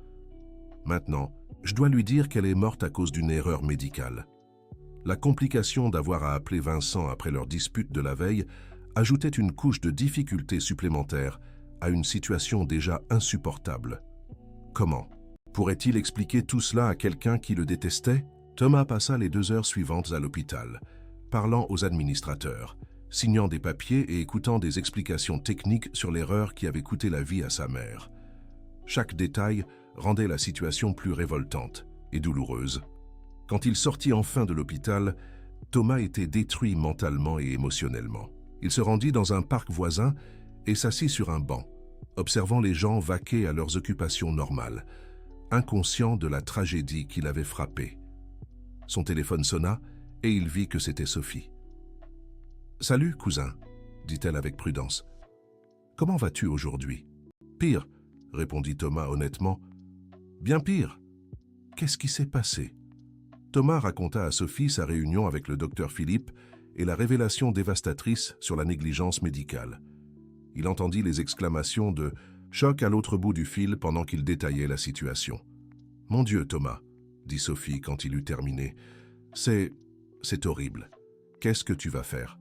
Maintenant, je dois lui dire qu'elle est morte à cause d'une erreur médicale. » La complication d'avoir à appeler Vincent après leur dispute de la veille ajoutait une couche de difficulté supplémentaire à une situation déjà insupportable. Comment pourrait-il expliquer tout cela à quelqu'un qui le détestait? Thomas passa les 2 heures suivantes à l'hôpital, parlant aux administrateurs, signant des papiers et écoutant des explications techniques sur l'erreur qui avait coûté la vie à sa mère. Chaque détail rendait la situation plus révoltante et douloureuse. Quand il sortit enfin de l'hôpital, Thomas était détruit mentalement et émotionnellement. Il se rendit dans un parc voisin et s'assit sur un banc, observant les gens vaquer à leurs occupations normales, inconscient de la tragédie qui l'avait frappé. Son téléphone sonna et il vit que c'était Sophie. « Salut, cousin, » dit-elle avec prudence. « Comment vas-tu aujourd'hui ?»« Pire, » répondit Thomas honnêtement. « Bien pire. Qu'est-ce qui s'est passé ?» Thomas raconta à Sophie sa réunion avec le docteur Philippe et la révélation dévastatrice sur la négligence médicale. Il entendit les exclamations de choc à l'autre bout du fil pendant qu'il détaillait la situation. « Mon Dieu, Thomas, » dit Sophie quand il eut terminé, « c'est horrible. Qu'est-ce que tu vas faire ?»«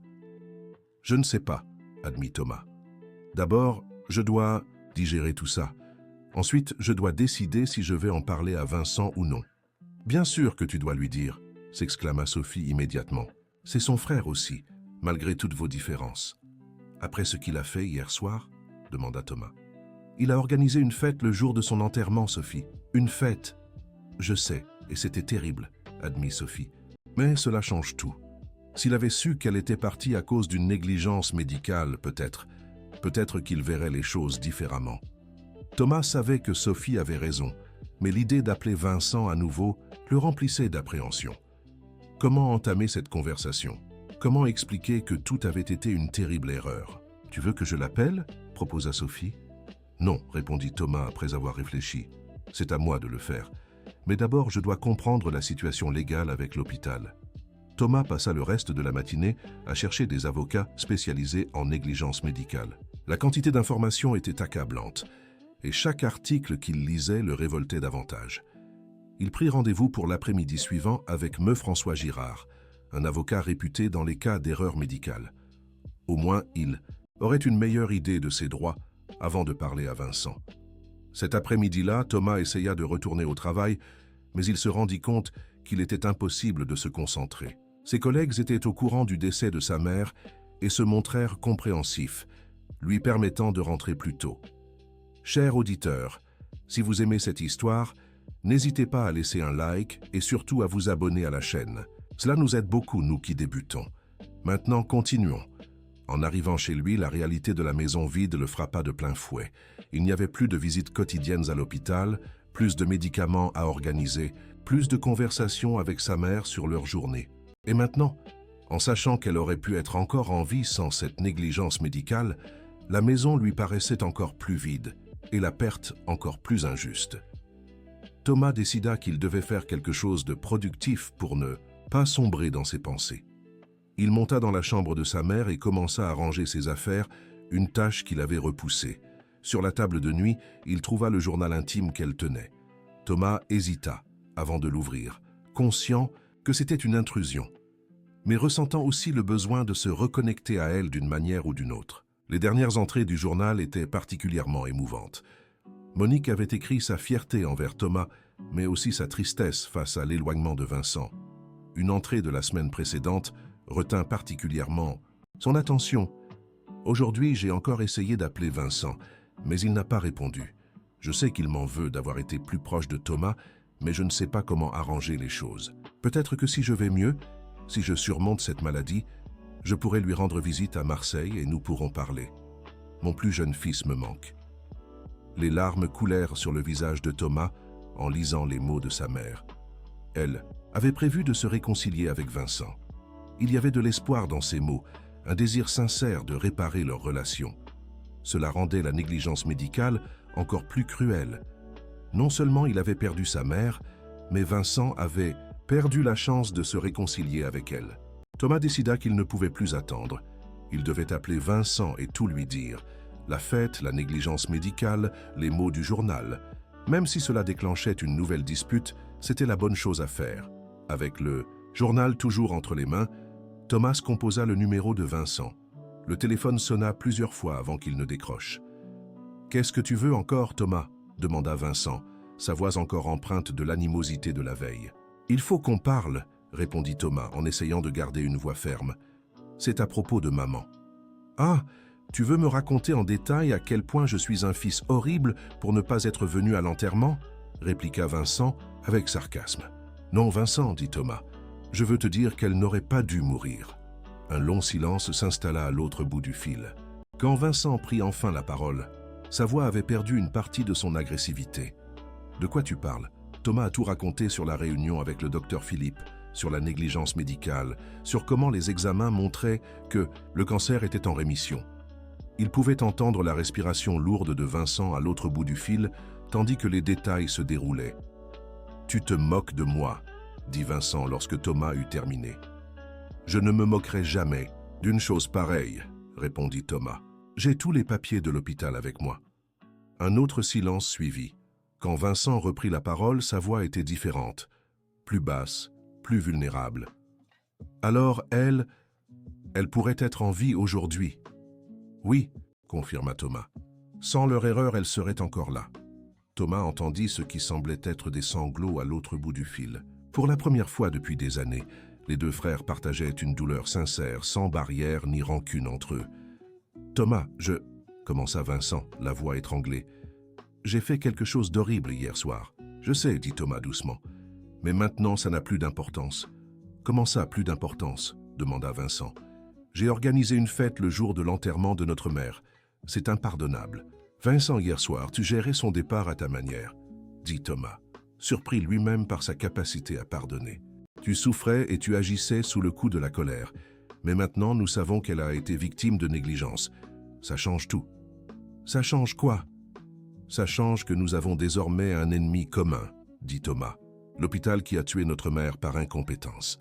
Je ne sais pas, » admit Thomas. « D'abord, je dois digérer tout ça. Ensuite, je dois décider si je vais en parler à Vincent ou non. »« Bien sûr que tu dois lui dire, » s'exclama Sophie immédiatement. « C'est son frère aussi, malgré toutes vos différences. »« Après ce qu'il a fait hier soir ?» demanda Thomas. « Il a organisé une fête le jour de son enterrement, Sophie. Une fête. »« Je sais, et c'était terrible, » admit Sophie. « Mais cela change tout. S'il avait su qu'elle était partie à cause d'une négligence médicale, peut-être qu'il verrait les choses différemment. » Thomas savait que Sophie avait raison, mais l'idée d'appeler Vincent à nouveau le remplissait d'appréhension. Comment entamer cette conversation? Comment expliquer que tout avait été une terrible erreur? « Tu veux que je l'appelle ?» proposa Sophie. « Non, » répondit Thomas après avoir réfléchi. « C'est à moi de le faire. Mais d'abord, je dois comprendre la situation légale avec l'hôpital. » Thomas passa le reste de la matinée à chercher des avocats spécialisés en négligence médicale. La quantité d'informations était accablante, et chaque article qu'il lisait le révoltait davantage. Il prit rendez-vous pour l'après-midi suivant avec Me François Girard, un avocat réputé dans les cas d'erreurs médicales. Au moins, il aurait une meilleure idée de ses droits avant de parler à Vincent. Cet après-midi-là, Thomas essaya de retourner au travail, mais il se rendit compte qu'il était impossible de se concentrer. Ses collègues étaient au courant du décès de sa mère et se montrèrent compréhensifs, lui permettant de rentrer plus tôt. Chers auditeurs, si vous aimez cette histoire, n'hésitez pas à laisser un like et surtout à vous abonner à la chaîne. Cela nous aide beaucoup, nous qui débutons. Maintenant, continuons. En arrivant chez lui, la réalité de la maison vide le frappa de plein fouet. Il n'y avait plus de visites quotidiennes à l'hôpital, plus de médicaments à organiser, plus de conversations avec sa mère sur leur journée. Et maintenant, En sachant qu'elle aurait pu être encore en vie sans cette négligence médicale, la maison lui paraissait encore plus vide et la perte encore plus injuste. Thomas décida qu'il devait faire quelque chose de productif pour ne pas sombrer dans ses pensées. Il monta dans la chambre de sa mère et commença à ranger ses affaires, une tâche qu'il avait repoussée. Sur la table de nuit, il trouva le journal intime qu'elle tenait. Thomas hésita avant de l'ouvrir, conscient que c'était une intrusion, mais ressentant aussi le besoin de se reconnecter à elle d'une manière ou d'une autre. Les dernières entrées du journal étaient particulièrement émouvantes. Monique avait écrit sa fierté envers Thomas, mais aussi sa tristesse face à l'éloignement de Vincent. Une entrée de la semaine précédente retint particulièrement son attention. « Aujourd'hui, j'ai encore essayé d'appeler Vincent, mais il n'a pas répondu. Je sais qu'il m'en veut d'avoir été plus proche de Thomas, mais je ne sais pas comment arranger les choses. Peut-être que si je vais mieux, si je surmonte cette maladie, je pourrai lui rendre visite à Marseille et nous pourrons parler. Mon plus jeune fils me manque. » Les larmes coulèrent sur le visage de Thomas en lisant les mots de sa mère. Elle avait prévu de se réconcilier avec Vincent. Il y avait de l'espoir dans ces mots, un désir sincère de réparer leur relation. Cela rendait la négligence médicale encore plus cruelle. Non seulement il avait perdu sa mère, mais Vincent avait perdu la chance de se réconcilier avec elle. Thomas décida qu'il ne pouvait plus attendre. Il devait appeler Vincent et tout lui dire. La fête, la négligence médicale, les mots du journal. Même si cela déclenchait une nouvelle dispute, c'était la bonne chose à faire. Avec le journal toujours entre les mains, Thomas composa le numéro de Vincent. Le téléphone sonna plusieurs fois avant qu'il ne décroche. « Qu'est-ce que tu veux encore, Thomas ?» demanda Vincent, sa voix encore empreinte de l'animosité de la veille. « Il faut qu'on parle », répondit Thomas en essayant de garder une voix ferme. « C'est à propos de maman. »« Ah, tu veux me raconter en détail à quel point je suis un fils horrible pour ne pas être venu à l'enterrement ?» répliqua Vincent avec sarcasme. « Non, Vincent, dit Thomas, je veux te dire qu'elle n'aurait pas dû mourir. » Un long silence s'installa à l'autre bout du fil. Quand Vincent prit enfin la parole, sa voix avait perdu une partie de son agressivité. « De quoi tu parles ?» Thomas a tout raconté sur la réunion avec le docteur Philippe, sur la négligence médicale, sur comment les examens montraient que le cancer était en rémission. Il pouvait entendre la respiration lourde de Vincent à l'autre bout du fil, tandis que les détails se déroulaient. « Tu te moques de moi », dit Vincent lorsque Thomas eut terminé. « Je ne me moquerai jamais d'une chose pareille », répondit Thomas. « J'ai tous les papiers de l'hôpital avec moi. » Un autre silence suivit. Quand Vincent reprit la parole, sa voix était différente, plus basse, plus vulnérable. « Alors elle pourrait être en vie aujourd'hui. » « Oui, » confirma Thomas. « Sans leur erreur, elle serait encore là. » Thomas entendit ce qui semblait être des sanglots à l'autre bout du fil. Pour la première fois depuis des années, les deux frères partageaient une douleur sincère, sans barrière ni rancune entre eux. « Thomas, commença Vincent, la voix étranglée. « J'ai fait quelque chose d'horrible hier soir. »« Je sais, » dit Thomas doucement. « Mais maintenant, ça n'a plus d'importance. »« Comment ça, plus d'importance ?» demanda Vincent. « J'ai organisé une fête le jour de l'enterrement de notre mère. C'est impardonnable. Vincent, hier soir, tu gérais son départ à ta manière, » dit Thomas, surpris lui-même par sa capacité à pardonner. « Tu souffrais et tu agissais sous le coup de la colère. Mais maintenant, nous savons qu'elle a été victime de négligence. Ça change tout. »« Ça change quoi ?»« Ça change que nous avons désormais un ennemi commun, » dit Thomas. « L'hôpital qui a tué notre mère par incompétence. »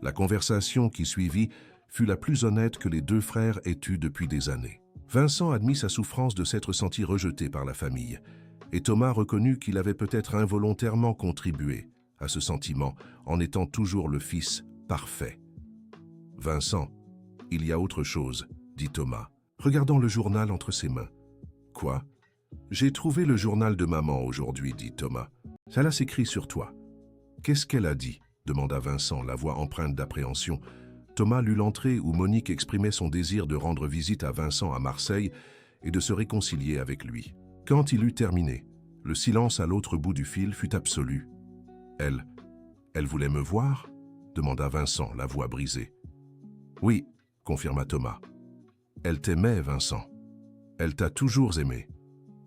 La conversation qui suivit fut la plus honnête que les deux frères aient eue depuis des années. Vincent admit sa souffrance de s'être senti rejeté par la famille, et Thomas reconnut qu'il avait peut-être involontairement contribué à ce sentiment en étant toujours le fils parfait. « Vincent, il y a autre chose, » dit Thomas, regardant le journal entre ses mains. « Quoi ? » « J'ai trouvé le journal de maman aujourd'hui, » dit Thomas. « Ça là s'écrit sur toi. »« Qu'est-ce qu'elle a dit ?» demanda Vincent, la voix empreinte d'appréhension. Thomas lut l'entrée où Monique exprimait son désir de rendre visite à Vincent à Marseille et de se réconcilier avec lui. Quand il eut terminé, le silence à l'autre bout du fil fut absolu. « Elle voulait me voir ?» demanda Vincent, la voix brisée. « Oui, » confirma Thomas. « Elle t'aimait, Vincent. Elle t'a toujours aimé.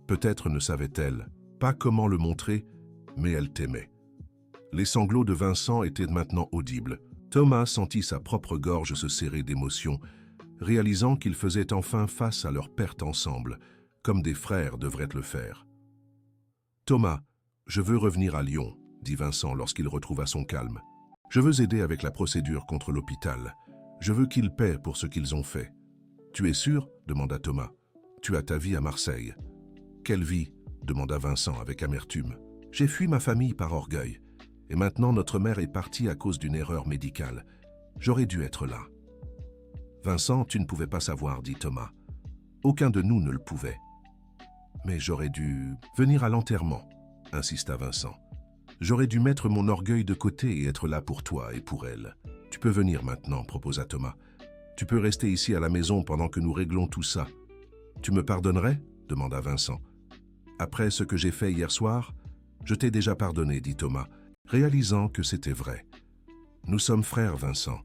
Peut-être ne savait-elle pas comment le montrer, mais elle t'aimait. » Les sanglots de Vincent étaient maintenant audibles. Thomas sentit sa propre gorge se serrer d'émotion, réalisant qu'ils faisaient enfin face à leur perte ensemble, comme des frères devraient le faire. « Thomas, je veux revenir à Lyon, » dit Vincent lorsqu'il retrouva son calme. « Je veux aider avec la procédure contre l'hôpital. Je veux qu'ils paient pour ce qu'ils ont fait. »« Tu es sûr ?» demanda Thomas. « Tu as ta vie à Marseille. »« Quelle vie ?» demanda Vincent avec amertume. « J'ai fui ma famille par orgueil. Et maintenant notre mère est partie à cause d'une erreur médicale. J'aurais dû être là. »« Vincent, tu ne pouvais pas savoir, » dit Thomas. « Aucun de nous ne le pouvait. »« Mais j'aurais dû venir à l'enterrement, » insista Vincent. « J'aurais dû mettre mon orgueil de côté et être là pour toi et pour elle. »« Tu peux venir maintenant, » proposa Thomas. « Tu peux rester ici à la maison pendant que nous réglons tout ça. »« Tu me pardonnerais ?» demanda Vincent. « Après ce que j'ai fait hier soir, je t'ai déjà pardonné, » dit Thomas, réalisant que c'était vrai. « Nous sommes frères, Vincent.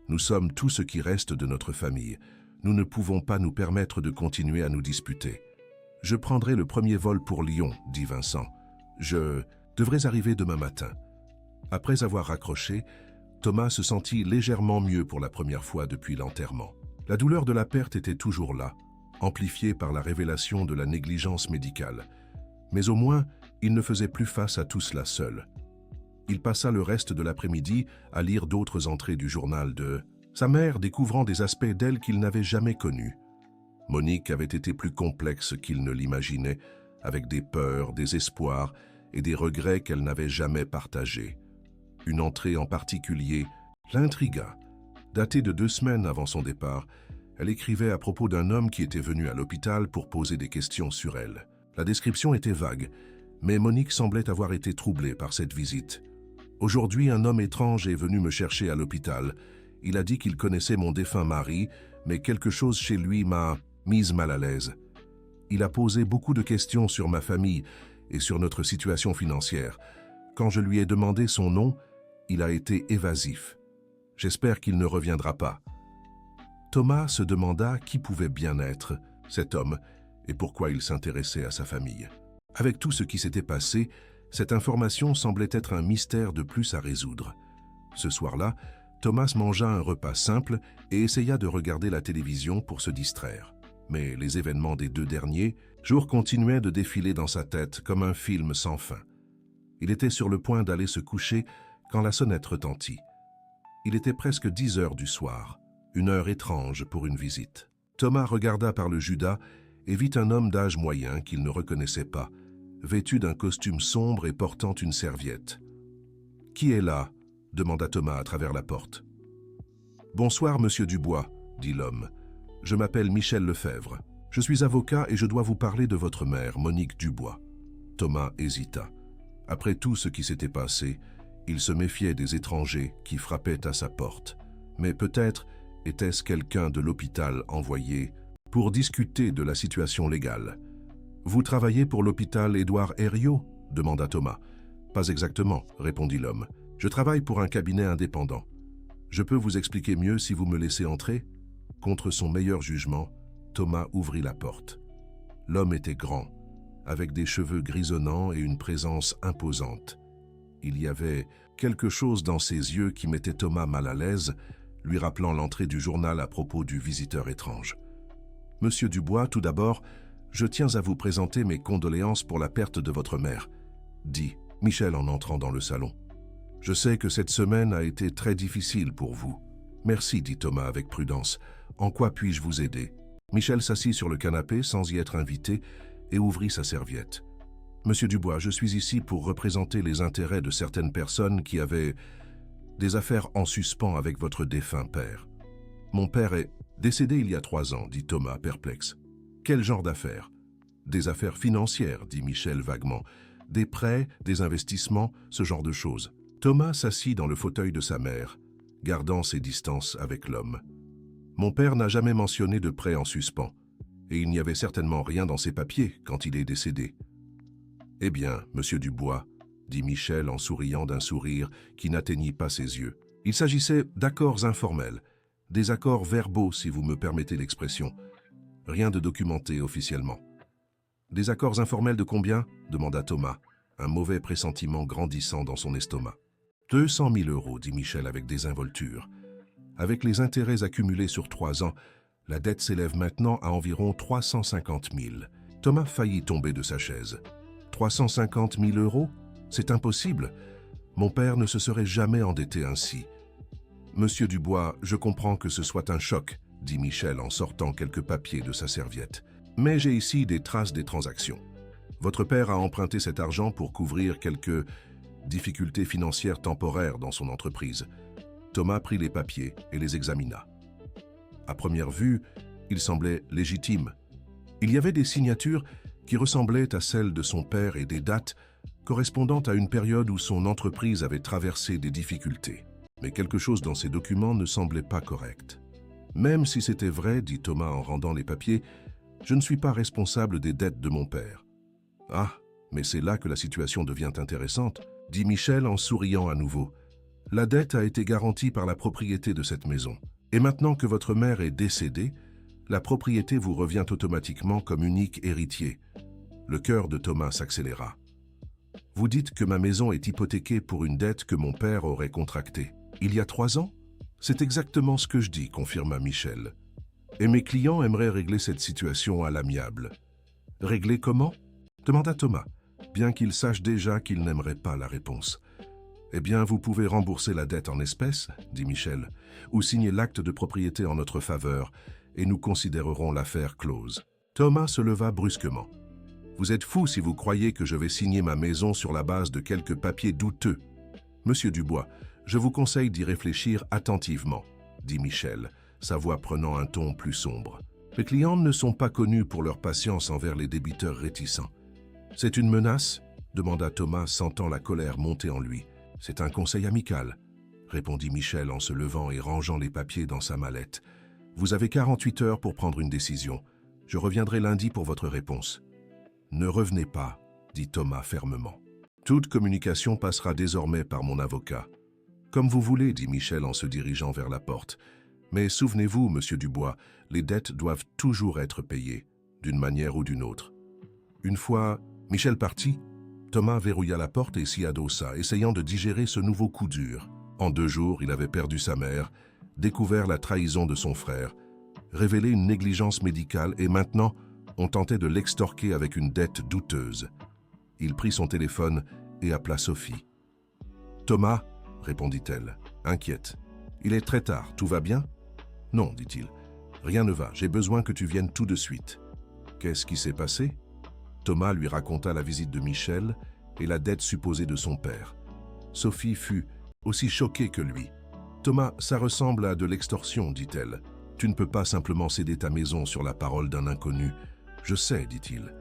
Nous sommes tout ce qui reste de notre famille. Nous ne pouvons pas nous permettre de continuer à nous disputer. »« Je prendrai le premier vol pour Lyon, » dit Vincent. « Je devrais arriver demain matin. » Après avoir raccroché, Thomas se sentit légèrement mieux pour la première fois depuis l'enterrement. La douleur de la perte était toujours là, amplifiée par la révélation de la négligence médicale. Mais au moins, il ne faisait plus face à tout cela seul. Il passa le reste de l'après-midi à lire d'autres entrées du journal de sa mère, découvrant des aspects d'elle qu'il n'avait jamais connus. Monique avait été plus complexe qu'il ne l'imaginait, avec des peurs, des espoirs et des regrets qu'elle n'avait jamais partagés. Une entrée en particulier l'intrigua. Datée de 2 semaines avant son départ, elle écrivait à propos d'un homme qui était venu à l'hôpital pour poser des questions sur elle. La description était vague, mais Monique semblait avoir été troublée par cette visite. « Aujourd'hui, un homme étrange est venu me chercher à l'hôpital. Il a dit qu'il connaissait mon défunt mari, mais quelque chose chez lui m'a mise mal à l'aise. Il a posé beaucoup de questions sur ma famille et sur notre situation financière. Quand je lui ai demandé son nom, il a été évasif. J'espère qu'il ne reviendra pas. » Thomas se demanda qui pouvait bien être cet homme et pourquoi il s'intéressait à sa famille. Avec tout ce qui s'était passé, cette information semblait être un mystère de plus à résoudre. Ce soir-là, Thomas mangea un repas simple et essaya de regarder la télévision pour se distraire. Mais les événements des 2 derniers jours continuaient de défiler dans sa tête comme un film sans fin. Il était sur le point d'aller se coucher quand la sonnette retentit. Il était presque 10 heures du soir, une heure étrange pour une visite. Thomas regarda par le judas et vit un homme d'âge moyen qu'il ne reconnaissait pas, vêtu d'un costume sombre et portant une serviette. « Qui est là ?» demanda Thomas à travers la porte. « Bonsoir, monsieur Dubois, » dit l'homme. « Je m'appelle Michel Lefebvre. Je suis avocat et je dois vous parler de votre mère, Monique Dubois. » Thomas hésita. Après tout ce qui s'était passé, il se méfiait des étrangers qui frappaient à sa porte. Mais peut-être était-ce quelqu'un de l'hôpital envoyé pour discuter de la situation légale. « Vous travaillez pour l'hôpital Édouard Herriot ?» demanda Thomas. « Pas exactement, » répondit l'homme. « Je travaille pour un cabinet indépendant. Je peux vous expliquer mieux si vous me laissez entrer ?» Contre son meilleur jugement, Thomas ouvrit la porte. L'homme était grand, avec des cheveux grisonnants et une présence imposante. Il y avait quelque chose dans ses yeux qui mettait Thomas mal à l'aise, lui rappelant l'entrée du journal à propos du visiteur étrange. « Monsieur Dubois, tout d'abord, je tiens à vous présenter mes condoléances pour la perte de votre mère, » dit Michel en entrant dans le salon. « Je sais que cette semaine a été très difficile pour vous. »« Merci, » dit Thomas avec prudence. « En quoi puis-je vous aider ?» Michel s'assit sur le canapé sans y être invité et ouvrit sa serviette. « Monsieur Dubois, je suis ici pour représenter les intérêts de certaines personnes qui avaient des affaires en suspens avec votre défunt père. Mon père est décédé il y a 3 ans, » dit Thomas, perplexe. « Quel genre d'affaires ?»« Des affaires financières, » dit Michel vaguement. « Des prêts, des investissements, ce genre de choses. » Thomas s'assit dans le fauteuil de sa mère, gardant ses distances avec l'homme. « Mon père n'a jamais mentionné de prêt en suspens, et il n'y avait certainement rien dans ses papiers quand il est décédé. »« Eh bien, monsieur Dubois, » dit Michel en souriant d'un sourire qui n'atteignit pas ses yeux. « Il s'agissait d'accords informels, des accords verbaux si vous me permettez l'expression. Rien de documenté officiellement. »« Des accords informels de combien ?» demanda Thomas, un mauvais pressentiment grandissant dans son estomac. 200 000 euros, dit Michel avec désinvolture. Avec les intérêts accumulés sur 3 ans, la dette s'élève maintenant à environ 350 000. Thomas faillit tomber de sa chaise. 350 000 euros? C'est impossible. Mon père ne se serait jamais endetté ainsi. Monsieur Dubois, je comprends que ce soit un choc, dit Michel en sortant quelques papiers de sa serviette. Mais j'ai ici des traces des transactions. Votre père a emprunté cet argent pour couvrir quelques difficultés financières temporaires dans son entreprise. Thomas prit les papiers et les examina. À première vue, ils semblaient légitimes. Il y avait des signatures qui ressemblaient à celles de son père et des dates correspondant à une période où son entreprise avait traversé des difficultés. Mais quelque chose dans ces documents ne semblait pas correct. Même si c'était vrai, dit Thomas en rendant les papiers, je ne suis pas responsable des dettes de mon père. Ah, mais c'est là que la situation devient intéressante, dit Michel en souriant à nouveau. La dette a été garantie par la propriété de cette maison. Et maintenant que votre mère est décédée, la propriété vous revient automatiquement comme unique héritier. Le cœur de Thomas s'accéléra. Vous dites que ma maison est hypothéquée pour une dette que mon père aurait contractée. Il y a 3 ans? C'est exactement ce que je dis, confirma Michel. Et mes clients aimeraient régler cette situation à l'amiable. Régler comment? Demanda Thomas, bien qu'il sache déjà qu'il n'aimerait pas la réponse. Eh bien, vous pouvez rembourser la dette en espèces, dit Michel, ou signer l'acte de propriété en notre faveur, et nous considérerons l'affaire close. Thomas se leva brusquement. Vous êtes fou si vous croyez que je vais signer ma maison sur la base de quelques papiers douteux. Monsieur Dubois, je vous conseille d'y réfléchir attentivement, dit Michel, sa voix prenant un ton plus sombre. Les clients ne sont pas connus pour leur patience envers les débiteurs réticents. C'est une menace? Demanda Thomas, sentant la colère monter en lui. C'est un conseil amical, répondit Michel en se levant et rangeant les papiers dans sa mallette. Vous avez 48 heures pour prendre une décision. Je reviendrai lundi pour votre réponse. Ne revenez pas, dit Thomas fermement. Toute communication passera désormais par mon avocat. Comme vous voulez, dit Michel en se dirigeant vers la porte. Mais souvenez-vous, monsieur Dubois, les dettes doivent toujours être payées, d'une manière ou d'une autre. Une fois Michel partit, Thomas verrouilla la porte et s'y adossa, essayant de digérer ce nouveau coup dur. En 2 jours, il avait perdu sa mère, découvert la trahison de son frère, révélé une négligence médicale et maintenant, on tentait de l'extorquer avec une dette douteuse. Il prit son téléphone et appela Sophie. « Thomas » répondit-elle, inquiète. « Il est très tard, tout va bien ?»« Non, dit-il. Rien ne va, j'ai besoin que tu viennes tout de suite. »« Qu'est-ce qui s'est passé ?» Thomas lui raconta la visite de Michel et la dette supposée de son père. Sophie fut aussi choquée que lui. « Thomas, ça ressemble à de l'extorsion, dit-elle. Tu ne peux pas simplement céder ta maison sur la parole d'un inconnu. Je sais, dit-il.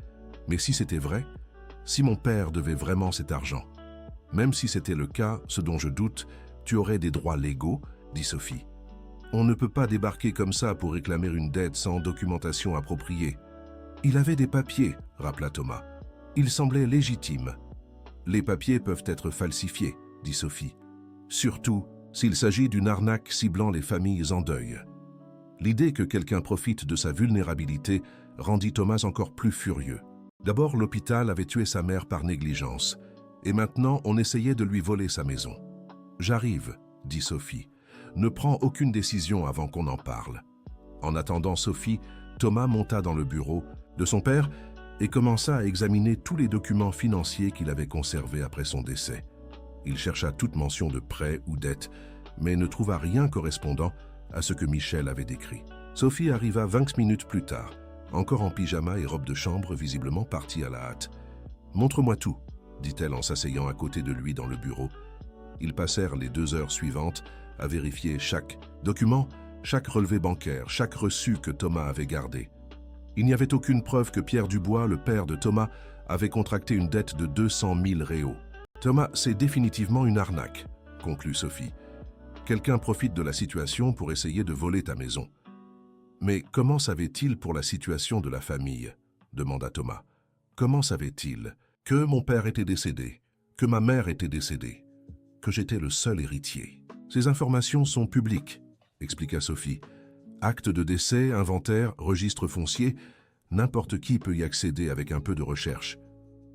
Mais si c'était vrai, si mon père devait vraiment cet argent, même si c'était le cas, ce dont je doute, tu aurais des droits légaux, dit Sophie. On ne peut pas débarquer comme ça pour réclamer une dette sans documentation appropriée. Il avait des papiers, rappela Thomas. Il semblait légitime. Les papiers peuvent être falsifiés, dit Sophie. Surtout s'il s'agit d'une arnaque ciblant les familles en deuil. L'idée que quelqu'un profite de sa vulnérabilité rendit Thomas encore plus furieux. D'abord, l'hôpital avait tué sa mère par négligence, et maintenant on essayait de lui voler sa maison. « J'arrive », dit Sophie. « Ne prends aucune décision avant qu'on en parle. » En attendant Sophie, Thomas monta dans le bureau de son père et commença à examiner tous les documents financiers qu'il avait conservés après son décès. Il chercha toute mention de prêt ou dette, mais ne trouva rien correspondant à ce que Michel avait décrit. Sophie arriva 20 minutes plus tard, encore en pyjama et robe de chambre, visiblement partie à la hâte. « Montre-moi tout », dit-elle en s'asseyant à côté de lui dans le bureau. Ils passèrent les 2 heures suivantes à vérifier chaque document, chaque relevé bancaire, chaque reçu que Thomas avait gardé. Il n'y avait aucune preuve que Pierre Dubois, le père de Thomas, avait contracté une dette de 200 000 réaux. « Thomas, c'est définitivement une arnaque », conclut Sophie. « Quelqu'un profite de la situation pour essayer de voler ta maison. » « Mais comment savait-il pour la situation de la famille ?» demanda Thomas. « Comment savait-il que mon père était décédé, que ma mère était décédée, que j'étais le seul héritier? Ces informations sont publiques, » expliqua Sophie. « Acte de décès, inventaire, registre foncier, n'importe qui peut y accéder avec un peu de recherche. »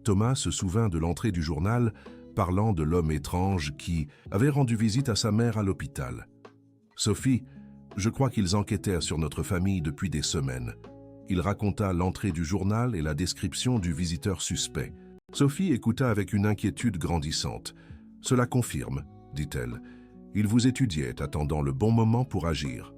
Thomas se souvint de l'entrée du journal parlant de l'homme étrange qui avait rendu visite à sa mère à l'hôpital. « Sophie, je crois qu'ils enquêtaient sur notre famille depuis des semaines. » Il raconta l'entrée du journal et la description du visiteur suspect. Sophie écouta avec une inquiétude grandissante. « Cela confirme, » dit-elle. « Ils vous étudiaient, attendant le bon moment pour agir. »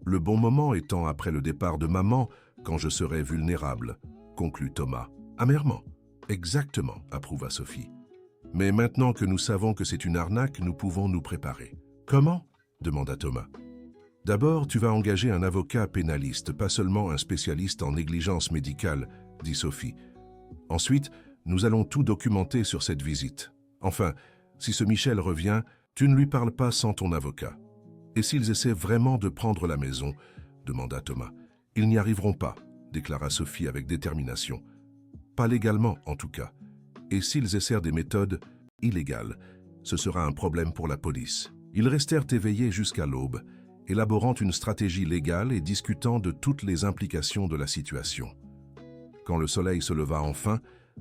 Le bon moment étant après le départ de maman, quand je serai vulnérable, conclut Thomas. Amèrement. Exactement, approuva Sophie. Mais maintenant que nous savons que c'est une arnaque, nous pouvons nous préparer. Comment? Demanda Thomas. D'abord, tu vas engager un avocat pénaliste, pas seulement un spécialiste en négligence médicale, dit Sophie. Ensuite, nous allons tout documenter sur cette visite. Enfin, si ce Michel revient, tu ne lui parles pas sans ton avocat. Et s'ils essaient vraiment de prendre la maison, demanda Thomas. Ils n'y arriveront pas, déclara Sophie avec détermination. Pas légalement, en tout cas. Et s'ils essayent des méthodes illégales, ce sera un problème pour la police. Ils restèrent éveillés jusqu'à l'aube, élaborant une stratégie légale et discutant de toutes les implications de la situation. Quand le soleil se leva enfin,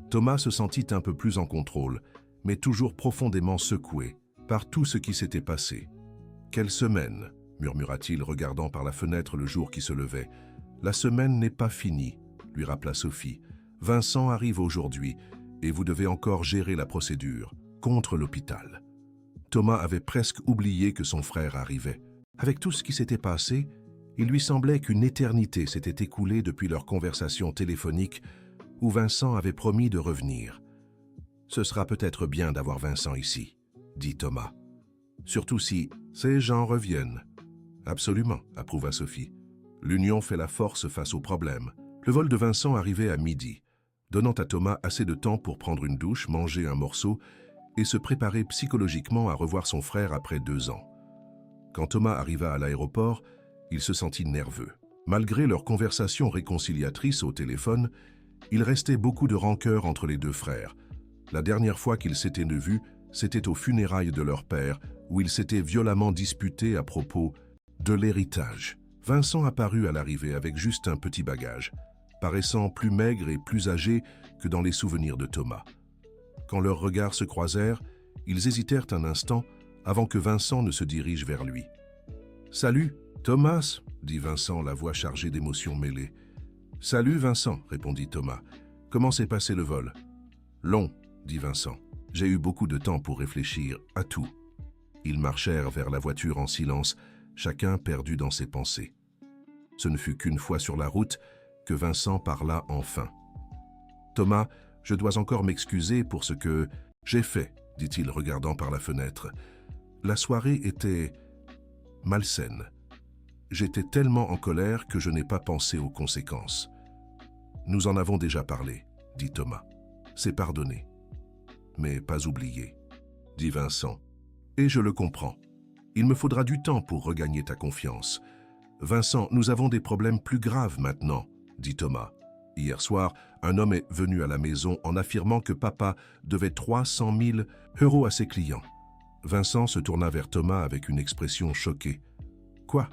Thomas se sentit un peu plus en contrôle, mais toujours profondément secoué par tout ce qui s'était passé. « Quelle semaine !» murmura-t-il, regardant par la fenêtre le jour qui se levait. « La semaine n'est pas finie », lui rappela Sophie. « Vincent arrive aujourd'hui, et vous devez encore gérer la procédure contre l'hôpital. » Thomas avait presque oublié que son frère arrivait. Avec tout ce qui s'était passé, il lui semblait qu'une éternité s'était écoulée depuis leur conversation téléphonique où Vincent avait promis de revenir. « Ce sera peut-être bien d'avoir Vincent ici, » dit Thomas. « Surtout si ces gens reviennent. »« Absolument, » approuva Sophie. « L'union fait la force face aux problèmes. » Le vol de Vincent arrivait à midi, donnant à Thomas assez de temps pour prendre une douche, manger un morceau et se préparer psychologiquement à revoir son frère après 2 ans. Quand Thomas arriva à l'aéroport, il se sentit nerveux. Malgré leur conversation réconciliatrice au téléphone, il restait beaucoup de rancœur entre les deux frères. La dernière fois qu'ils s'étaient vus, c'était aux funérailles de leur père, où ils s'étaient violemment disputés à propos de l'héritage. Vincent apparut à l'arrivée avec juste un petit bagage, paraissant plus maigre et plus âgé que dans les souvenirs de Thomas. Quand leurs regards se croisèrent, ils hésitèrent un instant avant que Vincent ne se dirige vers lui. « Salut, Thomas !» dit Vincent, la voix chargée d'émotions mêlées. « Salut, Vincent !» répondit Thomas. « Comment s'est passé le vol ?»« Long, » dit Vincent. « J'ai eu beaucoup de temps pour réfléchir à tout. » Ils marchèrent vers la voiture en silence, chacun perdu dans ses pensées. Ce ne fut qu'une fois sur la route que Vincent parla enfin. « Thomas, je dois encore m'excuser pour ce que j'ai fait, » dit-il regardant par la fenêtre. « La soirée était malsaine. J'étais tellement en colère que je n'ai pas pensé aux conséquences. »« Nous en avons déjà parlé, » dit Thomas. « C'est pardonné. »« Mais pas oublié, » dit Vincent. « Et je le comprends. Il me faudra du temps pour regagner ta confiance. »« Vincent, nous avons des problèmes plus graves maintenant, » dit Thomas. « Hier soir, un homme est venu à la maison en affirmant que papa devait 300 000 € à ses clients. » Vincent se tourna vers Thomas avec une expression choquée. « Quoi ?»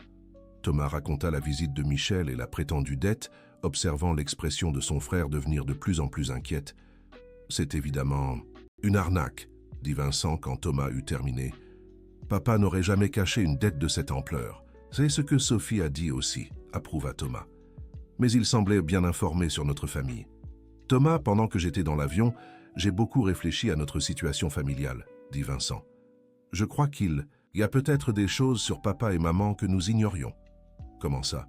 Thomas raconta la visite de Michel et la prétendue dette, observant l'expression de son frère devenir de plus en plus inquiète. « C'est évidemment une arnaque, » dit Vincent quand Thomas eut terminé. « Papa n'aurait jamais caché une dette de cette ampleur. C'est ce que Sophie a dit aussi, » approuva Thomas. Mais il semblait bien informé sur notre famille. « Thomas, pendant que j'étais dans l'avion, j'ai beaucoup réfléchi à notre situation familiale, » dit Vincent. « Je crois qu'il y a peut-être des choses sur papa et maman que nous ignorions. » « Comment ça ? »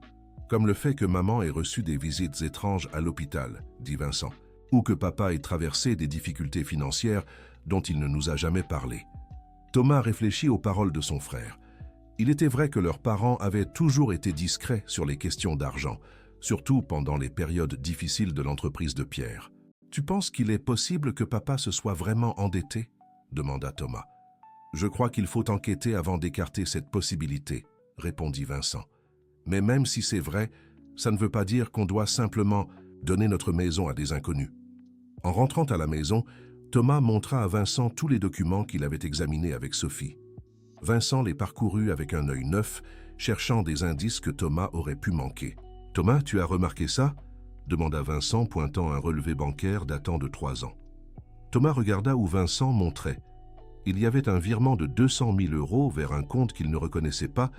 « Comme le fait que maman ait reçu des visites étranges à l'hôpital, » dit Vincent, « ou que papa ait traversé des difficultés financières dont il ne nous a jamais parlé. » Thomas réfléchit aux paroles de son frère. Il était vrai que leurs parents avaient toujours été discrets sur les questions d'argent, surtout pendant les périodes difficiles de l'entreprise de Pierre. « Tu penses qu'il est possible que papa se soit vraiment endetté ?» demanda Thomas. « Je crois qu'il faut enquêter avant d'écarter cette possibilité, » répondit Vincent. « Mais même si c'est vrai, ça ne veut pas dire qu'on doit simplement donner notre maison à des inconnus. » En rentrant à la maison, Thomas montra à Vincent tous les documents qu'il avait examinés avec Sophie. Vincent les parcourut avec un œil neuf, cherchant des indices que Thomas aurait pu manquer. « Thomas, tu as remarqué ça ?» demanda Vincent, pointant un relevé bancaire datant de 3 ans. « Thomas regarda où Vincent montrait. Il y avait un virement de 200 000 € vers un compte qu'il ne reconnaissait pas,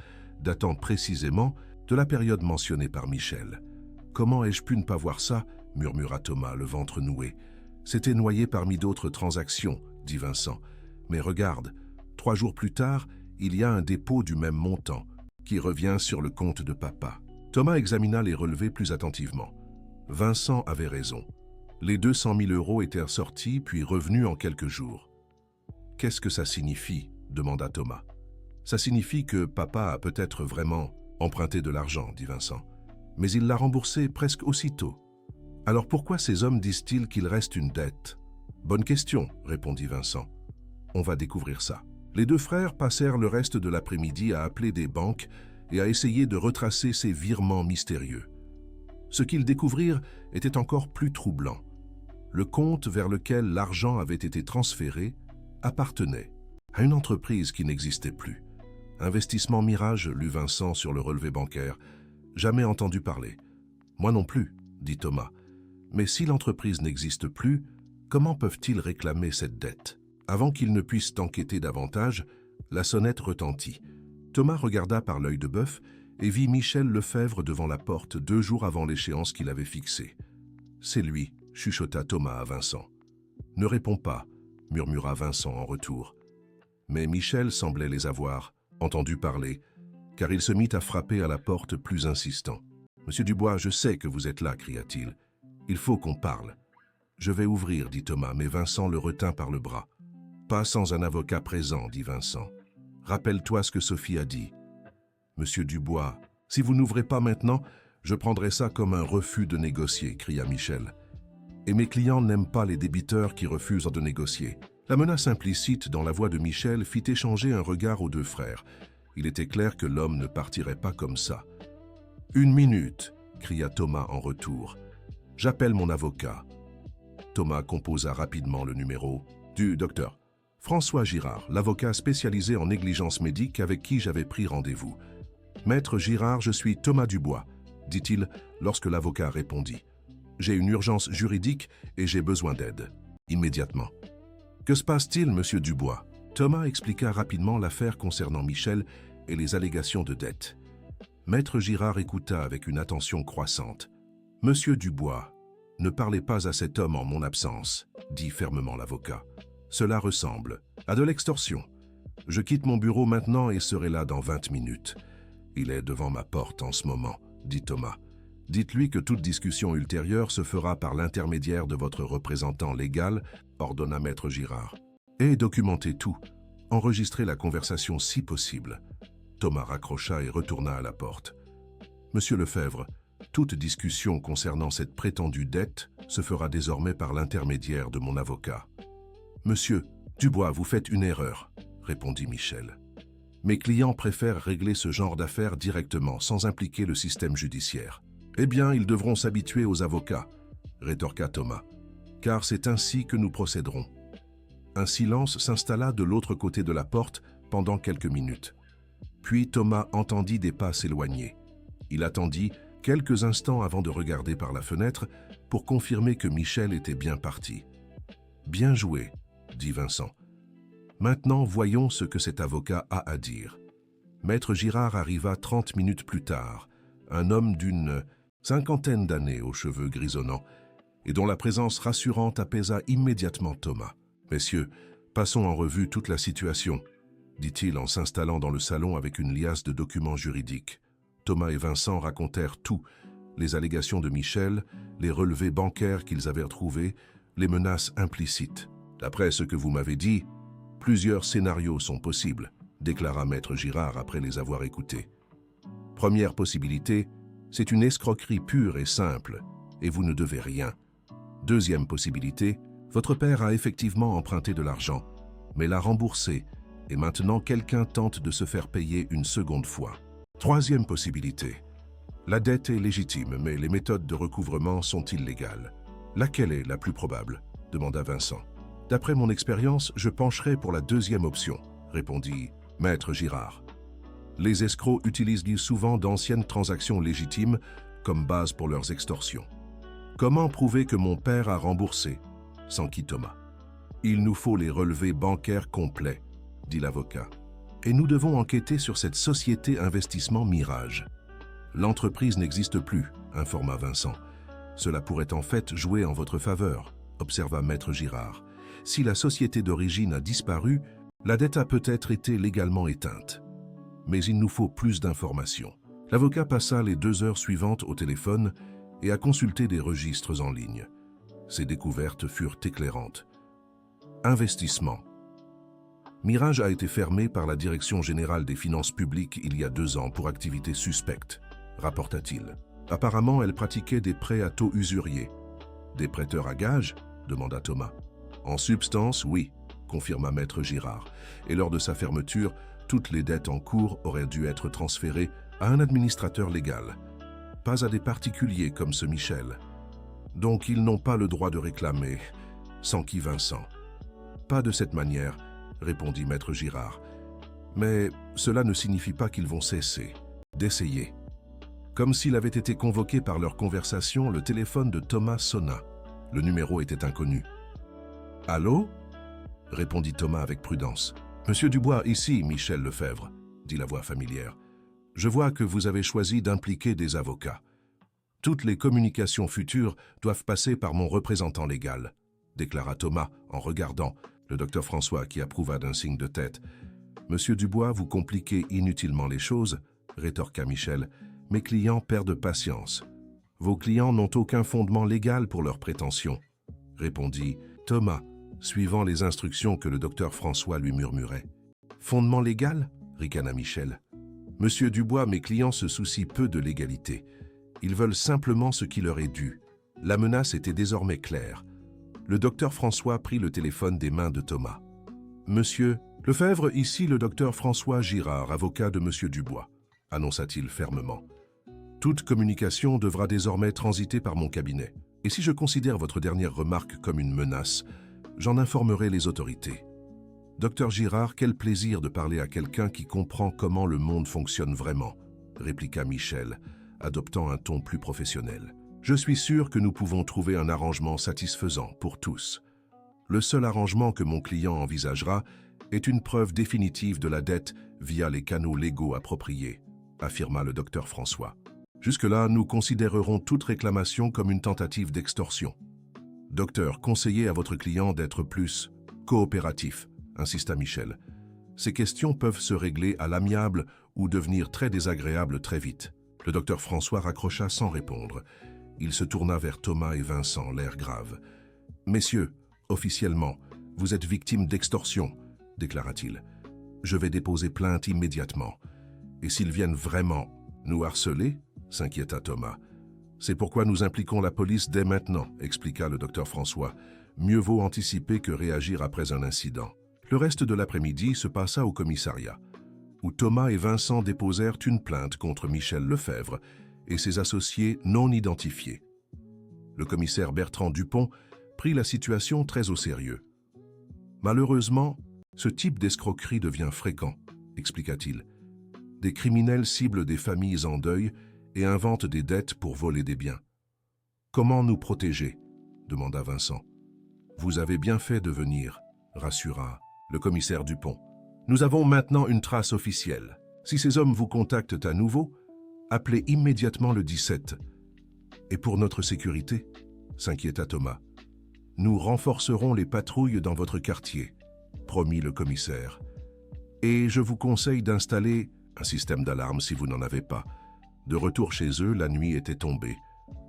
datant précisément de la période mentionnée par Michel. « Comment ai-je pu ne pas voir ça ?» murmura Thomas, le ventre noué. « C'était noyé parmi d'autres transactions, » dit Vincent. « Mais regarde, 3 jours plus tard, il y a un dépôt du même montant, qui revient sur le compte de papa. » Thomas examina les relevés plus attentivement. Vincent avait raison. Les 200 000 € étaient sortis puis revenus en quelques jours. « Qu'est-ce que ça signifie ?» demanda Thomas. « Ça signifie que papa a peut-être vraiment emprunté de l'argent, » dit Vincent. « Mais il l'a remboursé presque aussitôt. Alors pourquoi ces hommes disent-ils qu'il reste une dette ?»« Bonne question, » répondit Vincent. « On va découvrir ça. » Les 2 frères passèrent le reste de l'après-midi à appeler des banques et à essayer de retracer ces virements mystérieux. Ce qu'ils découvrirent était encore plus troublant. Le compte vers lequel l'argent avait été transféré appartenait à une entreprise qui n'existait plus. Investissement Mirage, lut Vincent sur le relevé bancaire. Jamais entendu parler. Moi non plus, dit Thomas. Mais si l'entreprise n'existe plus, comment peuvent-ils réclamer cette dette? Avant qu'ils ne puissent enquêter davantage, la sonnette retentit. Thomas regarda par l'œil de bœuf et vit Michel Lefebvre devant la porte 2 jours avant l'échéance qu'il avait fixée. « C'est lui », chuchota Thomas à Vincent. « Ne réponds pas », murmura Vincent en retour. Mais Michel semblait les avoir entendus parler, car il se mit à frapper à la porte plus insistant. « Monsieur Dubois, je sais que vous êtes là, cria-t-il. Il faut qu'on parle. »« Je vais ouvrir, dit Thomas, mais Vincent le retint par le bras. « Pas sans un avocat présent, dit Vincent. Rappelle-toi ce que Sophie a dit. »« Monsieur Dubois, si vous n'ouvrez pas maintenant, je prendrai ça comme un refus de négocier, cria Michel. Et mes clients n'aiment pas les débiteurs qui refusent de négocier. » La menace implicite dans la voix de Michel fit échanger un regard aux 2 frères. Il était clair que l'homme ne partirait pas comme ça. « 1 minute, cria Thomas en retour. « J'appelle mon avocat. » Thomas composa rapidement le numéro du docteur François Girard, l'avocat spécialisé en négligence médique avec qui j'avais pris rendez-vous. « Maître Girard, je suis Thomas Dubois, » dit-il lorsque l'avocat répondit. « J'ai une urgence juridique et j'ai besoin d'aide. Immédiatement. » « Que se passe-t-il, monsieur Dubois ?» Thomas expliqua rapidement l'affaire concernant Michel et les allégations de dette. Maître Girard écouta avec une attention croissante. « Monsieur Dubois, ne parlez pas à cet homme en mon absence, » dit fermement l'avocat. « Cela ressemble à de l'extorsion. Je quitte mon bureau maintenant et serai là dans 20 minutes. Il est devant ma porte en ce moment, » dit Thomas. « Dites-lui que toute discussion ultérieure se fera par l'intermédiaire de votre représentant légal, » ordonna Maître Girard. « Et documentez tout. Enregistrez la conversation si possible. » Thomas raccrocha et retourna à la porte. « Monsieur Lefebvre, toute discussion concernant cette prétendue dette se fera désormais par l'intermédiaire de mon avocat. »« Monsieur Dubois, vous faites une erreur, » répondit Michel. « Mes clients préfèrent régler ce genre d'affaires directement, sans impliquer le système judiciaire. »« Eh bien, ils devront s'habituer aux avocats, » rétorqua Thomas. « Car c'est ainsi que nous procéderons. » Un silence s'installa de l'autre côté de la porte pendant quelques minutes. Puis Thomas entendit des pas s'éloigner. Il attendit quelques instants avant de regarder par la fenêtre pour confirmer que Michel était bien parti. « Bien joué, » dit Vincent. « Maintenant, voyons ce que cet avocat a à dire. » Maître Girard arriva 30 minutes plus tard, un homme d'une 50aine d'années aux cheveux grisonnants, et dont la présence rassurante apaisa immédiatement Thomas. « Messieurs, passons en revue toute la situation, » dit-il en s'installant dans le salon avec une liasse de documents juridiques. Thomas et Vincent racontèrent tout, les allégations de Michel, les relevés bancaires qu'ils avaient retrouvés, les menaces implicites. « D'après ce que vous m'avez dit, plusieurs scénarios sont possibles, » déclara Maître Girard après les avoir écoutés. « Première possibilité, c'est une escroquerie pure et simple, et vous ne devez rien. Deuxième possibilité, votre père a effectivement emprunté de l'argent, mais l'a remboursé, et maintenant quelqu'un tente de se faire payer une seconde fois. Troisième possibilité, la dette est légitime, mais les méthodes de recouvrement sont illégales. Laquelle est la plus probable ? Demanda Vincent. D'après mon expérience, je pencherai pour la deuxième option, répondit Maître Girard. Les escrocs utilisent souvent d'anciennes transactions légitimes comme base pour leurs extorsions. Comment prouver que mon père a remboursé ? S'enquit Thomas. Il nous faut les relevés bancaires complets, dit l'avocat. Et nous devons enquêter sur cette société investissement Mirage. L'entreprise n'existe plus, informa Vincent. Cela pourrait en fait jouer en votre faveur, observa Maître Girard. Si la société d'origine a disparu, la dette a peut-être été légalement éteinte. Mais il nous faut plus d'informations. L'avocat passa les 2 heures suivantes au téléphone et a consulté des registres en ligne. Ses découvertes furent éclairantes. Investissement. Mirage a été fermé par la Direction générale des finances publiques il y a 2 ans pour activité suspecte, rapporta-t-il. Apparemment, elle pratiquait des prêts à taux usuriers. Des prêteurs à gages demanda Thomas. En substance, oui, confirma Maître Girard. Et lors de sa fermeture, toutes les dettes en cours auraient dû être transférées à un administrateur légal, pas à des particuliers comme ce Michel. Donc ils n'ont pas le droit de réclamer, s'enquit Vincent. Pas de cette manière, répondit Maître Girard. Mais cela ne signifie pas qu'ils vont cesser d'essayer. Comme s'il avait été convoqué par leur conversation, le téléphone de Thomas sonna. Le numéro était inconnu. « Allô ?» répondit Thomas avec prudence. « Monsieur Dubois, ici Michel Lefebvre, » dit la voix familière. « Je vois que vous avez choisi d'impliquer des avocats. Toutes les communications futures doivent passer par mon représentant légal, » déclara Thomas en regardant le docteur François qui approuva d'un signe de tête. « Monsieur Dubois, vous compliquez inutilement les choses, » rétorqua Michel. « Mes clients perdent patience. Vos clients n'ont aucun fondement légal pour leurs prétentions, » répondit Thomas, suivant les instructions que le docteur François lui murmurait. « Fondement légal » ricana Michel. « Monsieur Dubois, mes clients se soucient peu de l'égalité. Ils veulent simplement ce qui leur est dû. » La menace était désormais claire. Le docteur François prit le téléphone des mains de Thomas. « Monsieur Lefebvre, ici le docteur François Girard, avocat de Monsieur Dubois, » annonça-t-il fermement. « Toute communication devra désormais transiter par mon cabinet. Et si je considère votre dernière remarque comme une menace, j'en informerai les autorités. » Docteur Girard, quel plaisir de parler à quelqu'un qui comprend comment le monde fonctionne vraiment, répliqua Michel, adoptant un ton plus professionnel. Je suis sûr que nous pouvons trouver un arrangement satisfaisant pour tous. Le seul arrangement que mon client envisagera est une preuve définitive de la dette via les canaux légaux appropriés, affirma le docteur François. Jusque-là, nous considérerons toute réclamation comme une tentative d'extorsion. Docteur, conseillez à votre client d'être plus coopératif, insista Michel. Ces questions peuvent se régler à l'amiable ou devenir très désagréables très vite. Le docteur François raccrocha sans répondre. Il se tourna vers Thomas et Vincent, l'air grave. « Messieurs, officiellement, vous êtes victimes d'extorsion, » déclara-t-il. « Je vais déposer plainte immédiatement. Et s'ils viennent vraiment nous harceler ?» s'inquiéta Thomas. « C'est pourquoi nous impliquons la police dès maintenant, » expliqua le docteur François. « Mieux vaut anticiper que réagir après un incident. » Le reste de l'après-midi se passa au commissariat, où Thomas et Vincent déposèrent une plainte contre Michel Lefebvre et ses associés non identifiés. Le commissaire Bertrand Dupont prit la situation très au sérieux. « Malheureusement, ce type d'escroquerie devient fréquent, » expliqua-t-il. « Des criminels ciblent des familles en deuil et inventent des dettes pour voler des biens. »« Comment nous protéger ?» demanda Vincent. « Vous avez bien fait de venir, » rassura le commissaire Dupont. « Nous avons maintenant une trace officielle. Si ces hommes vous contactent à nouveau, appelez immédiatement le 17. » « Et pour notre sécurité ?» s'inquiéta Thomas. « Nous renforcerons les patrouilles dans votre quartier, » promit le commissaire. « Et je vous conseille d'installer un système d'alarme si vous n'en avez pas. » De retour chez eux, la nuit était tombée.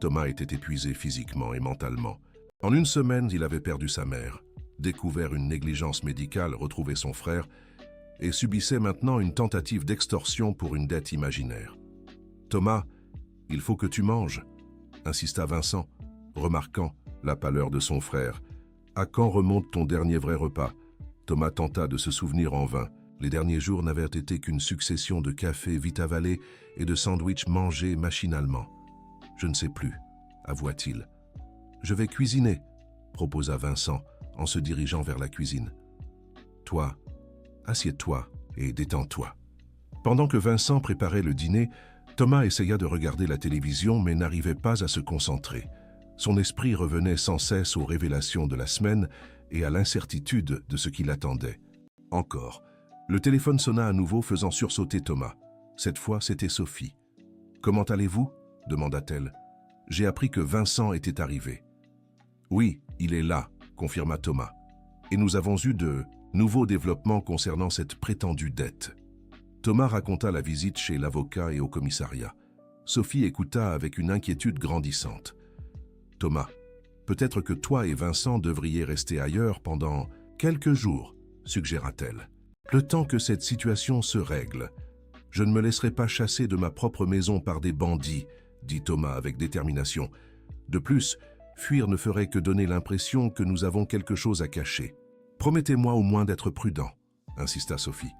Thomas était épuisé physiquement et mentalement. En une semaine, il avait perdu sa mère, découvert une négligence médicale, retrouvé son frère, et subissait maintenant une tentative d'extorsion pour une dette imaginaire. « Thomas, il faut que tu manges, » insista Vincent, remarquant la pâleur de son frère. « À quand remonte ton dernier vrai repas ?» Thomas tenta de se souvenir en vain. Les derniers jours n'avaient été qu'une succession de cafés vite avalés et de sandwichs mangés machinalement. « Je ne sais plus, » avoua-t-il. « Je vais cuisiner, » proposa Vincent en se dirigeant vers la cuisine. « Toi, assieds-toi et détends-toi. » Pendant que Vincent préparait le dîner, Thomas essaya de regarder la télévision mais n'arrivait pas à se concentrer. Son esprit revenait sans cesse aux révélations de la semaine et à l'incertitude de ce qui l'attendait. Encore. Le téléphone sonna à nouveau, faisant sursauter Thomas. Cette fois, c'était Sophie. « Comment allez-vous » demanda-t-elle. « J'ai appris que Vincent était arrivé. »« Oui, il est là », confirma Thomas. « Et nous avons eu de nouveaux développements concernant cette prétendue dette. » Thomas raconta la visite chez l'avocat et au commissariat. Sophie écouta avec une inquiétude grandissante. « Thomas, peut-être que toi et Vincent devriez rester ailleurs pendant quelques jours, suggéra-t-elle. Le temps que cette situation se règle. Je ne me laisserai pas chasser de ma propre maison par des bandits, dit Thomas avec détermination. De plus, fuir ne ferait que donner l'impression que nous avons quelque chose à cacher. Promettez-moi au moins d'être prudent, insista Sophie.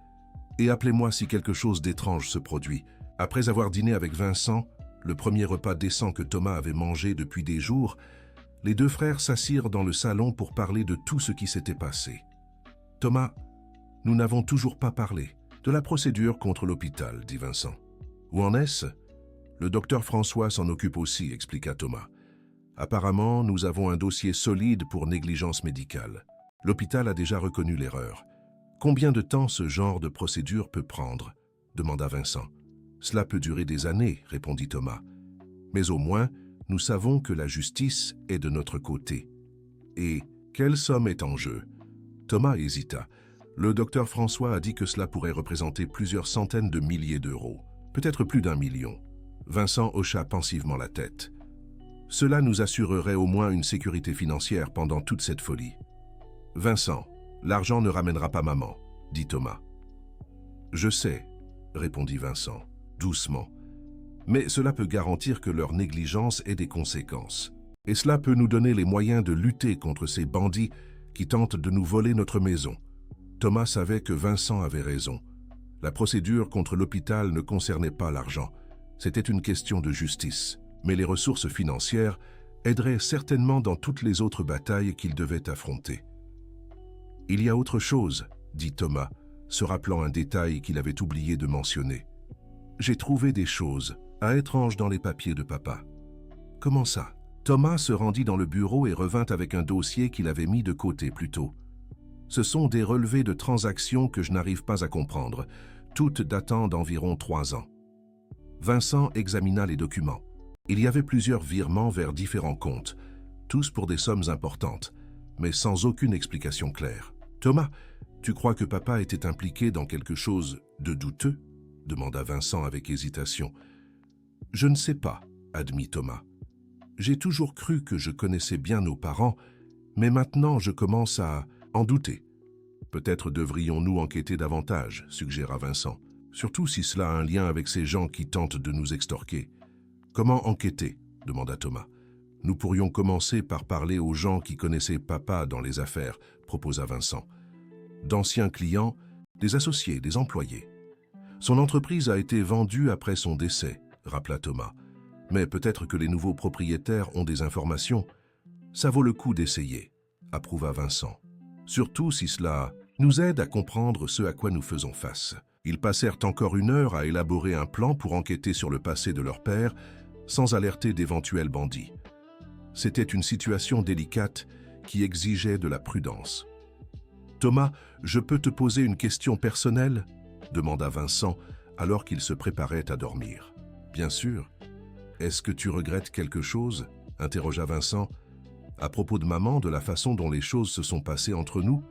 Et appelez-moi si quelque chose d'étrange se produit. Après avoir dîné avec Vincent, le premier repas décent que Thomas avait mangé depuis des jours, les deux frères s'assirent dans le salon pour parler de tout ce qui s'était passé. « Thomas, nous n'avons toujours pas parlé de la procédure contre l'hôpital, dit Vincent. « Où en est-ce » ? Le docteur François s'en occupe aussi, expliqua Thomas. « Apparemment, nous avons un dossier solide pour négligence médicale. L'hôpital a déjà reconnu l'erreur. Combien de temps ce genre de procédure peut prendre » demanda Vincent. « Cela peut durer des années, répondit Thomas. Mais au moins, nous savons que la justice est de notre côté. Et quelle somme est en jeu ? Thomas hésita. Le docteur François a dit que cela pourrait représenter plusieurs centaines de milliers d'euros, peut-être plus d'1 million. Vincent hocha pensivement la tête. Cela nous assurerait au moins une sécurité financière pendant toute cette folie. Vincent, l'argent ne ramènera pas maman, dit Thomas. Je sais, répondit Vincent, doucement. Mais cela peut garantir que leur négligence ait des conséquences. Et cela peut nous donner les moyens de lutter contre ces bandits qui tentent de nous voler notre maison. Thomas savait que Vincent avait raison. La procédure contre l'hôpital ne concernait pas l'argent. C'était une question de justice. Mais les ressources financières aideraient certainement dans toutes les autres batailles qu'il devait affronter. « Il y a autre chose, » dit Thomas, se rappelant un détail qu'il avait oublié de mentionner. « J'ai trouvé des choses étranges dans les papiers de papa. » « Comment ça ?» Thomas se rendit dans le bureau et revint avec un dossier qu'il avait mis de côté plus tôt. Ce sont des relevés de transactions que je n'arrive pas à comprendre, toutes datant d'environ 3 ans. Vincent examina les documents. Il y avait plusieurs virements vers différents comptes, tous pour des sommes importantes, mais sans aucune explication claire. « Thomas, tu crois que papa était impliqué dans quelque chose de douteux ?» demanda Vincent avec hésitation. « Je ne sais pas, » admit Thomas. « J'ai toujours cru que je connaissais bien nos parents, mais maintenant je commence à en douter. Peut-être devrions-nous enquêter davantage, suggéra Vincent, surtout si cela a un lien avec ces gens qui tentent de nous extorquer. Comment enquêter ? Demanda Thomas. Nous pourrions commencer par parler aux gens qui connaissaient papa dans les affaires, proposa Vincent. D'anciens clients, des associés, des employés. Son entreprise a été vendue après son décès, rappela Thomas. Mais peut-être que les nouveaux propriétaires ont des informations. Ça vaut le coup d'essayer, approuva Vincent. Surtout si cela nous aide à comprendre ce à quoi nous faisons face. Ils passèrent encore 1 heure à élaborer un plan pour enquêter sur le passé de leur père, sans alerter d'éventuels bandits. C'était une situation délicate qui exigeait de la prudence. « Thomas, je peux te poser une question personnelle ?» demanda Vincent alors qu'il se préparait à dormir. « Bien sûr. »« Est-ce que tu regrettes quelque chose ?» interrogea Vincent. « À propos de maman, de la façon dont les choses se sont passées entre nous ?»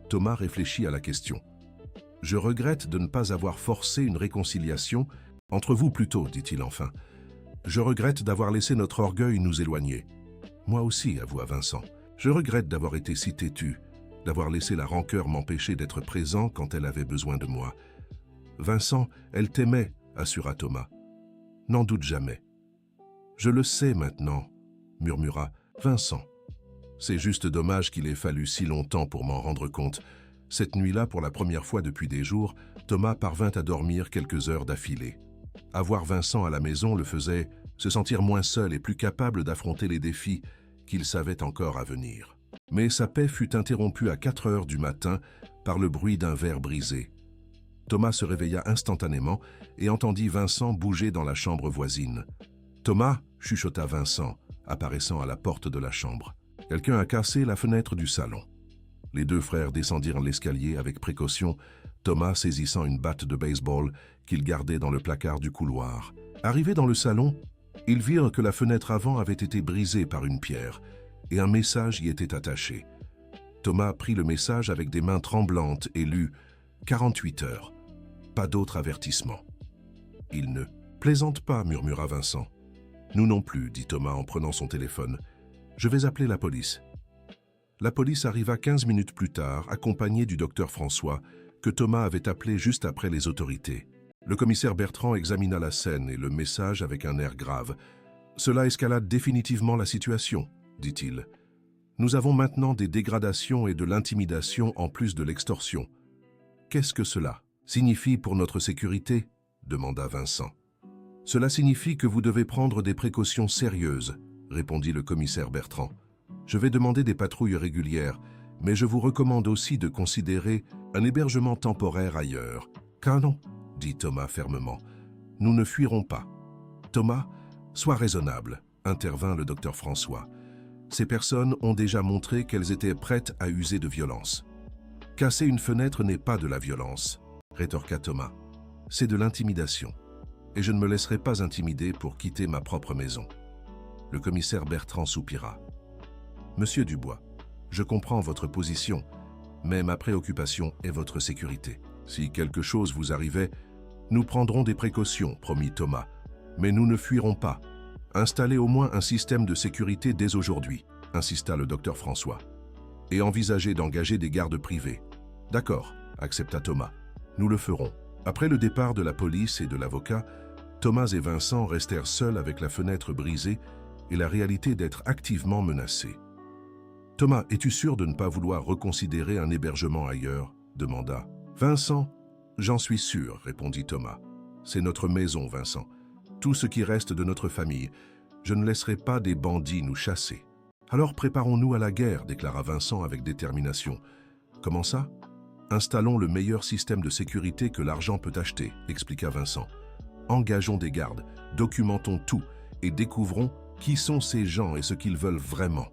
Thomas réfléchit à la question. « Je regrette de ne pas avoir forcé une réconciliation, entre vous plutôt, dit-il enfin. Je regrette d'avoir laissé notre orgueil nous éloigner. »« Moi aussi, avoua Vincent. Je regrette d'avoir été si têtu, d'avoir laissé la rancœur m'empêcher d'être présent quand elle avait besoin de moi. »« Vincent, elle t'aimait, assura Thomas. N'en doute jamais. »« Je le sais maintenant, murmura Vincent. C'est juste dommage qu'il ait fallu si longtemps pour m'en rendre compte. Cette nuit-là, pour la première fois depuis des jours, Thomas parvint à dormir quelques heures d'affilée. Avoir Vincent à la maison le faisait se sentir moins seul et plus capable d'affronter les défis qu'il savait encore à venir. Mais sa paix fut interrompue à 4 heures du matin par le bruit d'un verre brisé. Thomas se réveilla instantanément et entendit Vincent bouger dans la chambre voisine. « Thomas !» chuchota Vincent, apparaissant à la porte de la chambre. « Quelqu'un a cassé la fenêtre du salon. » Les deux frères descendirent l'escalier avec précaution, Thomas saisissant une batte de baseball qu'il gardait dans le placard du couloir. Arrivés dans le salon, ils virent que la fenêtre avant avait été brisée par une pierre et un message y était attaché. Thomas prit le message avec des mains tremblantes et lut « 48 heures. Pas d'autre avertissement. » « Il ne plaisante pas, murmura Vincent. « Nous non plus, dit Thomas en prenant son téléphone. Je vais appeler la police. » La police arriva 15 minutes plus tard, accompagnée du docteur François, que Thomas avait appelé juste après les autorités. Le commissaire Bertrand examina la scène et le message avec un air grave. « Cela escalade définitivement la situation, dit-il. Nous avons maintenant des dégradations et de l'intimidation en plus de l'extorsion. Qu'est-ce que cela signifie pour notre sécurité ?» demanda Vincent. « Cela signifie que vous devez prendre des précautions sérieuses, » répondit le commissaire Bertrand. « Je vais demander des patrouilles régulières, mais je vous recommande aussi de considérer un hébergement temporaire ailleurs. »« Car non, » dit Thomas fermement. « Nous ne fuirons pas. »« Thomas, sois raisonnable, » intervint le docteur François. « Ces personnes ont déjà montré qu'elles étaient prêtes à user de violence. »« Casser une fenêtre n'est pas de la violence, » rétorqua Thomas. « C'est de l'intimidation. Et je ne me laisserai pas intimider pour quitter ma propre maison. » Le commissaire Bertrand soupira. « Monsieur Dubois, je comprends votre position, mais ma préoccupation est votre sécurité. Si quelque chose vous arrivait, nous prendrons des précautions, promit Thomas, mais nous ne fuirons pas. Installez au moins un système de sécurité dès aujourd'hui, insista le docteur François, et envisagez d'engager des gardes privés. D'accord, accepta Thomas, nous le ferons. Après le départ de la police et de l'avocat, Thomas et Vincent restèrent seuls avec la fenêtre brisée et la réalité d'être activement menacés. « Thomas, es-tu sûr de ne pas vouloir reconsidérer un hébergement ailleurs ?» demanda Vincent. « J'en suis sûr, » répondit Thomas. « C'est notre maison, Vincent. Tout ce qui reste de notre famille. Je ne laisserai pas des bandits nous chasser. »« Alors préparons-nous à la guerre, » déclara Vincent avec détermination. « Comment ça ? » « Installons le meilleur système de sécurité que l'argent peut acheter, » expliqua Vincent. « Engageons des gardes, documentons tout et découvrons qui sont ces gens et ce qu'ils veulent vraiment. »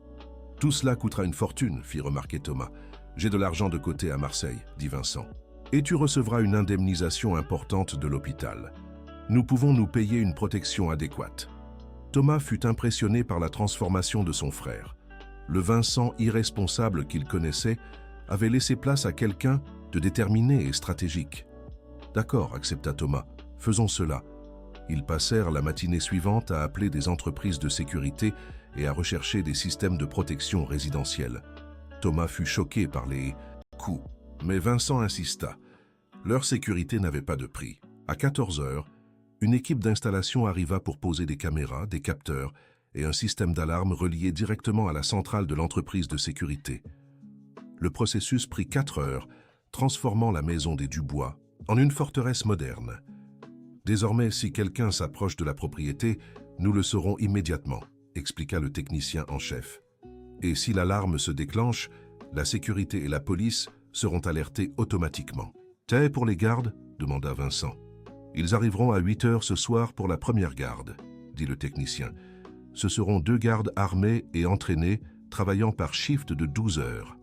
« Tout cela coûtera une fortune, » fit remarquer Thomas. « J'ai de l'argent de côté à Marseille, » dit Vincent. « Et tu recevras une indemnisation importante de l'hôpital. Nous pouvons nous payer une protection adéquate. » Thomas fut impressionné par la transformation de son frère. Le Vincent irresponsable qu'il connaissait avait laissé place à quelqu'un de déterminé et stratégique. « D'accord, » accepta Thomas, « faisons cela. » Ils passèrent la matinée suivante à appeler des entreprises de sécurité et à rechercher des systèmes de protection résidentielle. Thomas fut choqué par les coûts, mais Vincent insista. Leur sécurité n'avait pas de prix. À 14 heures, une équipe d'installation arriva pour poser des caméras, des capteurs et un système d'alarme relié directement à la centrale de l'entreprise de sécurité. Le processus prit 4 heures, transformant la maison des Dubois en une forteresse moderne. Désormais, si quelqu'un s'approche de la propriété, nous le saurons immédiatement, expliqua le technicien en chef. Et si l'alarme se déclenche, la sécurité et la police seront alertés automatiquement. « T'es pour les gardes ?» demanda Vincent. « Ils arriveront à 8 heures ce soir pour la première garde, » dit le technicien. « Ce seront 2 gardes armés et entraînés, travaillant par shift de 12 heures. »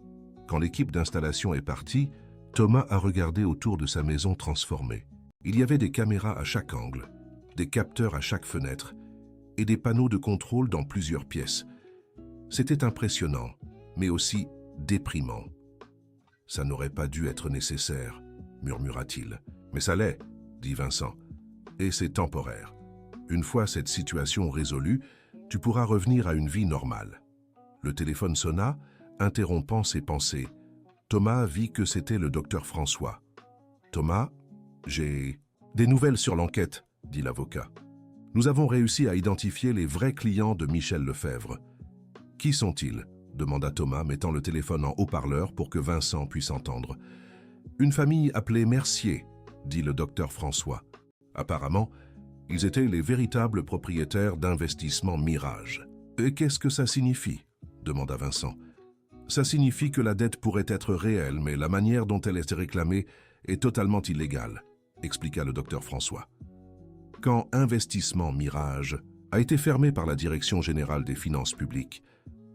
Quand l'équipe d'installation est partie, Thomas a regardé autour de sa maison transformée. Il y avait des caméras à chaque angle, des capteurs à chaque fenêtre et des panneaux de contrôle dans plusieurs pièces. C'était impressionnant, mais aussi déprimant. « Ça n'aurait pas dû être nécessaire, » murmura-t-il. « Mais ça l'est, » dit Vincent. « Et c'est temporaire. Une fois cette situation résolue, tu pourras revenir à une vie normale. » Le téléphone sonna, interrompant ses pensées. Thomas vit que c'était le docteur François. « Thomas, j'ai des nouvelles sur l'enquête, » dit l'avocat. « Nous avons réussi à identifier les vrais clients de Michel Lefebvre. »« Qui sont-ils » demanda Thomas, mettant le téléphone en haut-parleur pour que Vincent puisse entendre. « Une famille appelée Mercier, » dit le docteur François. « Apparemment, ils étaient les véritables propriétaires d'Investissement Mirage. »« Et qu'est-ce que ça signifie » demanda Vincent. « Ça signifie que la dette pourrait être réelle, mais la manière dont elle est réclamée est totalement illégale, » expliqua le docteur François. Quand Investissement Mirage a été fermé par la Direction générale des finances publiques,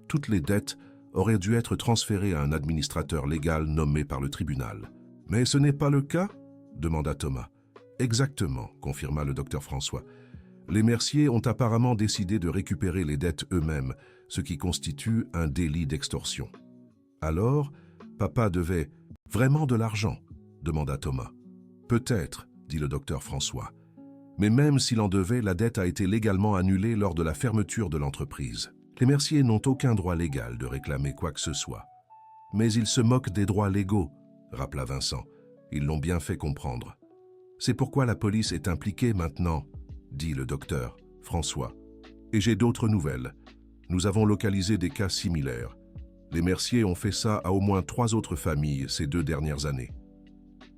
toutes les dettes aurait dû être transféré à un administrateur légal nommé par le tribunal. « Mais ce n'est pas le cas ?» demanda Thomas. « Exactement, » confirma le docteur François. « Les Mercier ont apparemment décidé de récupérer les dettes eux-mêmes, ce qui constitue un délit d'extorsion. »« Alors, papa devait vraiment de l'argent ?» demanda Thomas. « Peut-être, » dit le docteur François. « Mais même s'il en devait, la dette a été légalement annulée lors de la fermeture de l'entreprise. Les Mercier n'ont aucun droit légal de réclamer quoi que ce soit. »« Mais ils se moquent des droits légaux, » rappela Vincent. « Ils l'ont bien fait comprendre. »« C'est pourquoi la police est impliquée maintenant, » dit le docteur François. « Et j'ai d'autres nouvelles. Nous avons localisé des cas similaires. Les Mercier ont fait ça à au moins 3 autres familles ces 2 dernières années. »«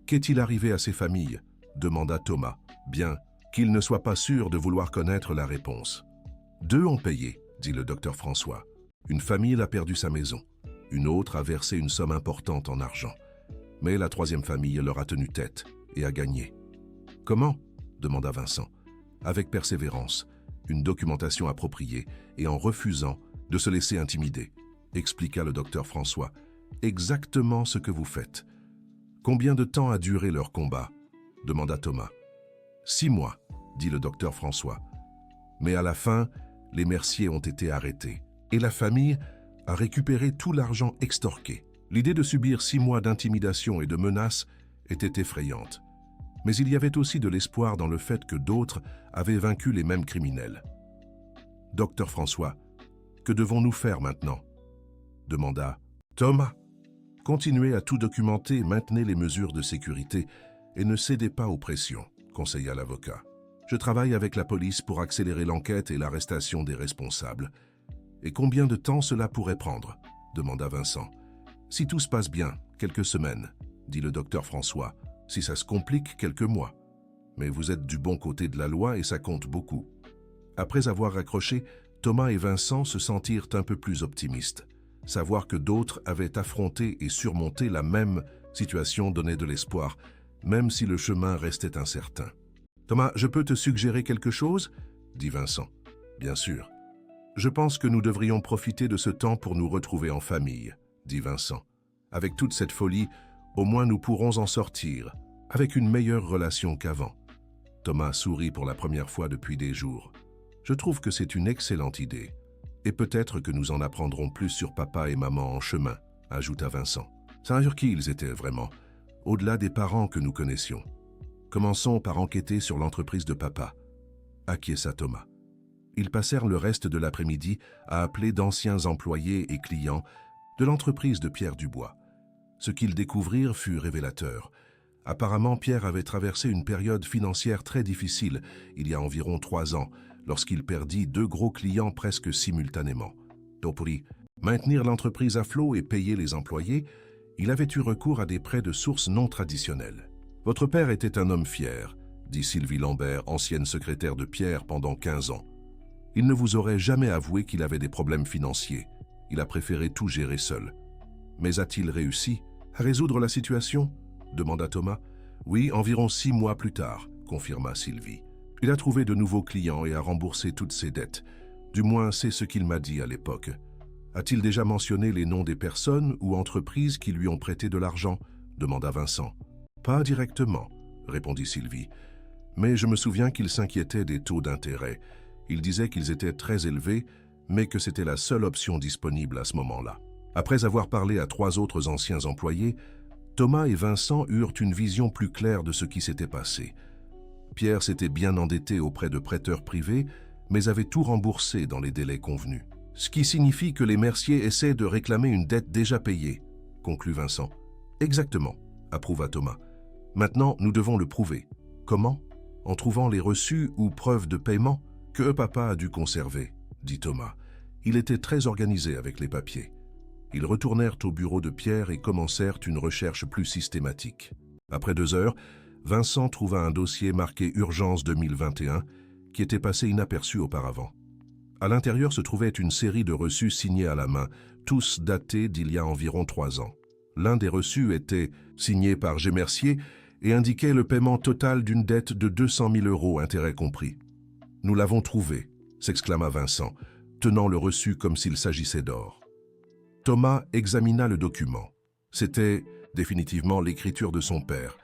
Qu'est-il arrivé à ces familles ?» demanda Thomas. « Bien, qu'il ne soit pas sûr de vouloir connaître la réponse. »« 2 ont payé, » dit le docteur François. « Une famille a perdu sa maison. Une autre a versé une somme importante en argent. Mais la 3e famille leur a tenu tête et a gagné. »« Comment ?» demanda Vincent. « Avec persévérance, une documentation appropriée et en refusant de se laisser intimider, » expliqua le docteur François. « Exactement ce que vous faites. »« Combien de temps a duré leur combat ?» demanda Thomas. « 6 mois, » dit le docteur François. « Mais à la fin, les Mercier ont été arrêtés et la famille a récupéré tout l'argent extorqué. L'idée de subir 6 mois d'intimidation et de menaces était effrayante. Mais il y avait aussi de l'espoir dans le fait que d'autres avaient vaincu les mêmes criminels. « Docteur François, que devons-nous faire maintenant ?» demanda Thomas. « Continuez à tout documenter, maintenez les mesures de sécurité et ne cédez pas aux pressions, » conseilla l'avocat. « Je travaille avec la police pour accélérer l'enquête et l'arrestation des responsables. »« Et combien de temps cela pourrait prendre ?» demanda Vincent. « Si tout se passe bien, quelques semaines, » dit le docteur François. « Si ça se complique, quelques mois. Mais vous êtes du bon côté de la loi et ça compte beaucoup. » Après avoir raccroché, Thomas et Vincent se sentirent un peu plus optimistes. Savoir que d'autres avaient affronté et surmonté la même situation donnait de l'espoir, même si le chemin restait incertain. « Thomas, je peux te suggérer quelque chose ?» dit Vincent. « Bien sûr. »« Je pense que nous devrions profiter de ce temps pour nous retrouver en famille, » dit Vincent. « Avec toute cette folie, au moins nous pourrons en sortir, avec une meilleure relation qu'avant. » Thomas sourit pour la première fois depuis des jours. « Je trouve que c'est une excellente idée. Et peut-être que nous en apprendrons plus sur papa et maman en chemin, » ajouta Vincent. « Sur qui ils étaient vraiment, au-delà des parents que nous connaissions. Commençons par enquêter sur l'entreprise de papa. » acquiesça Thomas. Ils passèrent le reste de l'après-midi à appeler d'anciens employés et clients de l'entreprise de Pierre Dubois. Ce qu'ils découvrirent fut révélateur. Apparemment, Pierre avait traversé une période financière très difficile il y a environ 3 ans, lorsqu'il perdit 2 gros clients presque simultanément. Pour maintenir l'entreprise à flot et payer les employés, il avait eu recours à des prêts de sources non traditionnelles. « Votre père était un homme fier, » dit Sylvie Lambert, ancienne secrétaire de Pierre pendant 15 ans. « Il ne vous aurait jamais avoué qu'il avait des problèmes financiers. Il a préféré tout gérer seul. Mais a-t-il réussi à résoudre la situation ?» demanda Thomas. « Oui, environ 6 mois plus tard, » confirma Sylvie. « Il a trouvé de nouveaux clients et a remboursé toutes ses dettes. Du moins, c'est ce qu'il m'a dit à l'époque. A-t-il déjà mentionné les noms des personnes ou entreprises qui lui ont prêté de l'argent ?» demanda Vincent. « Pas directement, » répondit Sylvie. « Mais je me souviens qu'il s'inquiétait des taux d'intérêt. Il disait qu'ils étaient très élevés, mais que c'était la seule option disponible à ce moment-là. » Après avoir parlé à 3 autres anciens employés, Thomas et Vincent eurent une vision plus claire de ce qui s'était passé. Pierre s'était bien endetté auprès de prêteurs privés, mais avait tout remboursé dans les délais convenus. « Ce qui signifie que les Mercier essaient de réclamer une dette déjà payée, » conclut Vincent. « Exactement, » approuva Thomas. « Maintenant, nous devons le prouver. Comment ? En trouvant les reçus ou preuves de paiement que papa a dû conserver, » dit Thomas. Il était très organisé avec les papiers. Ils retournèrent au bureau de Pierre et commencèrent une recherche plus systématique. Après 2 heures, Vincent trouva un dossier marqué « Urgence 2021 » qui était passé inaperçu auparavant. À l'intérieur se trouvait une série de reçus signés à la main, tous datés d'il y a environ 3 ans. L'un des reçus était signé par G. Mercier et indiquait le paiement total d'une dette de 200 000 €, intérêts compris. « Nous l'avons trouvé », s'exclama Vincent, tenant le reçu comme s'il s'agissait d'or. Thomas examina le document. C'était définitivement l'écriture de son père,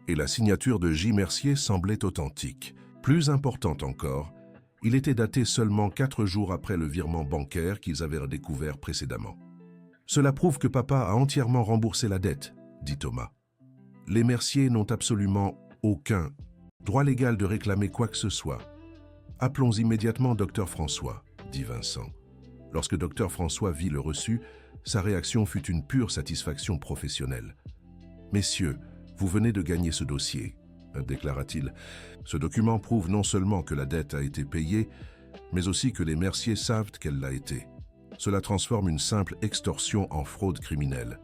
et la signature de J. Mercier semblait authentique. Plus importante encore, il était daté seulement 4 jours après le virement bancaire qu'ils avaient découvert précédemment. « Cela prouve que papa a entièrement remboursé la dette, » dit Thomas. « Les Mercier n'ont absolument aucun droit légal de réclamer quoi que ce soit. Appelons immédiatement Dr François, » dit Vincent. Lorsque Dr François vit le reçu, sa réaction fut une pure satisfaction professionnelle. « Messieurs, vous venez de gagner ce dossier, » déclara-t-il. « Ce document prouve non seulement que la dette a été payée, mais aussi que les Mercier savent qu'elle l'a été. Cela transforme une simple extorsion en fraude criminelle. »«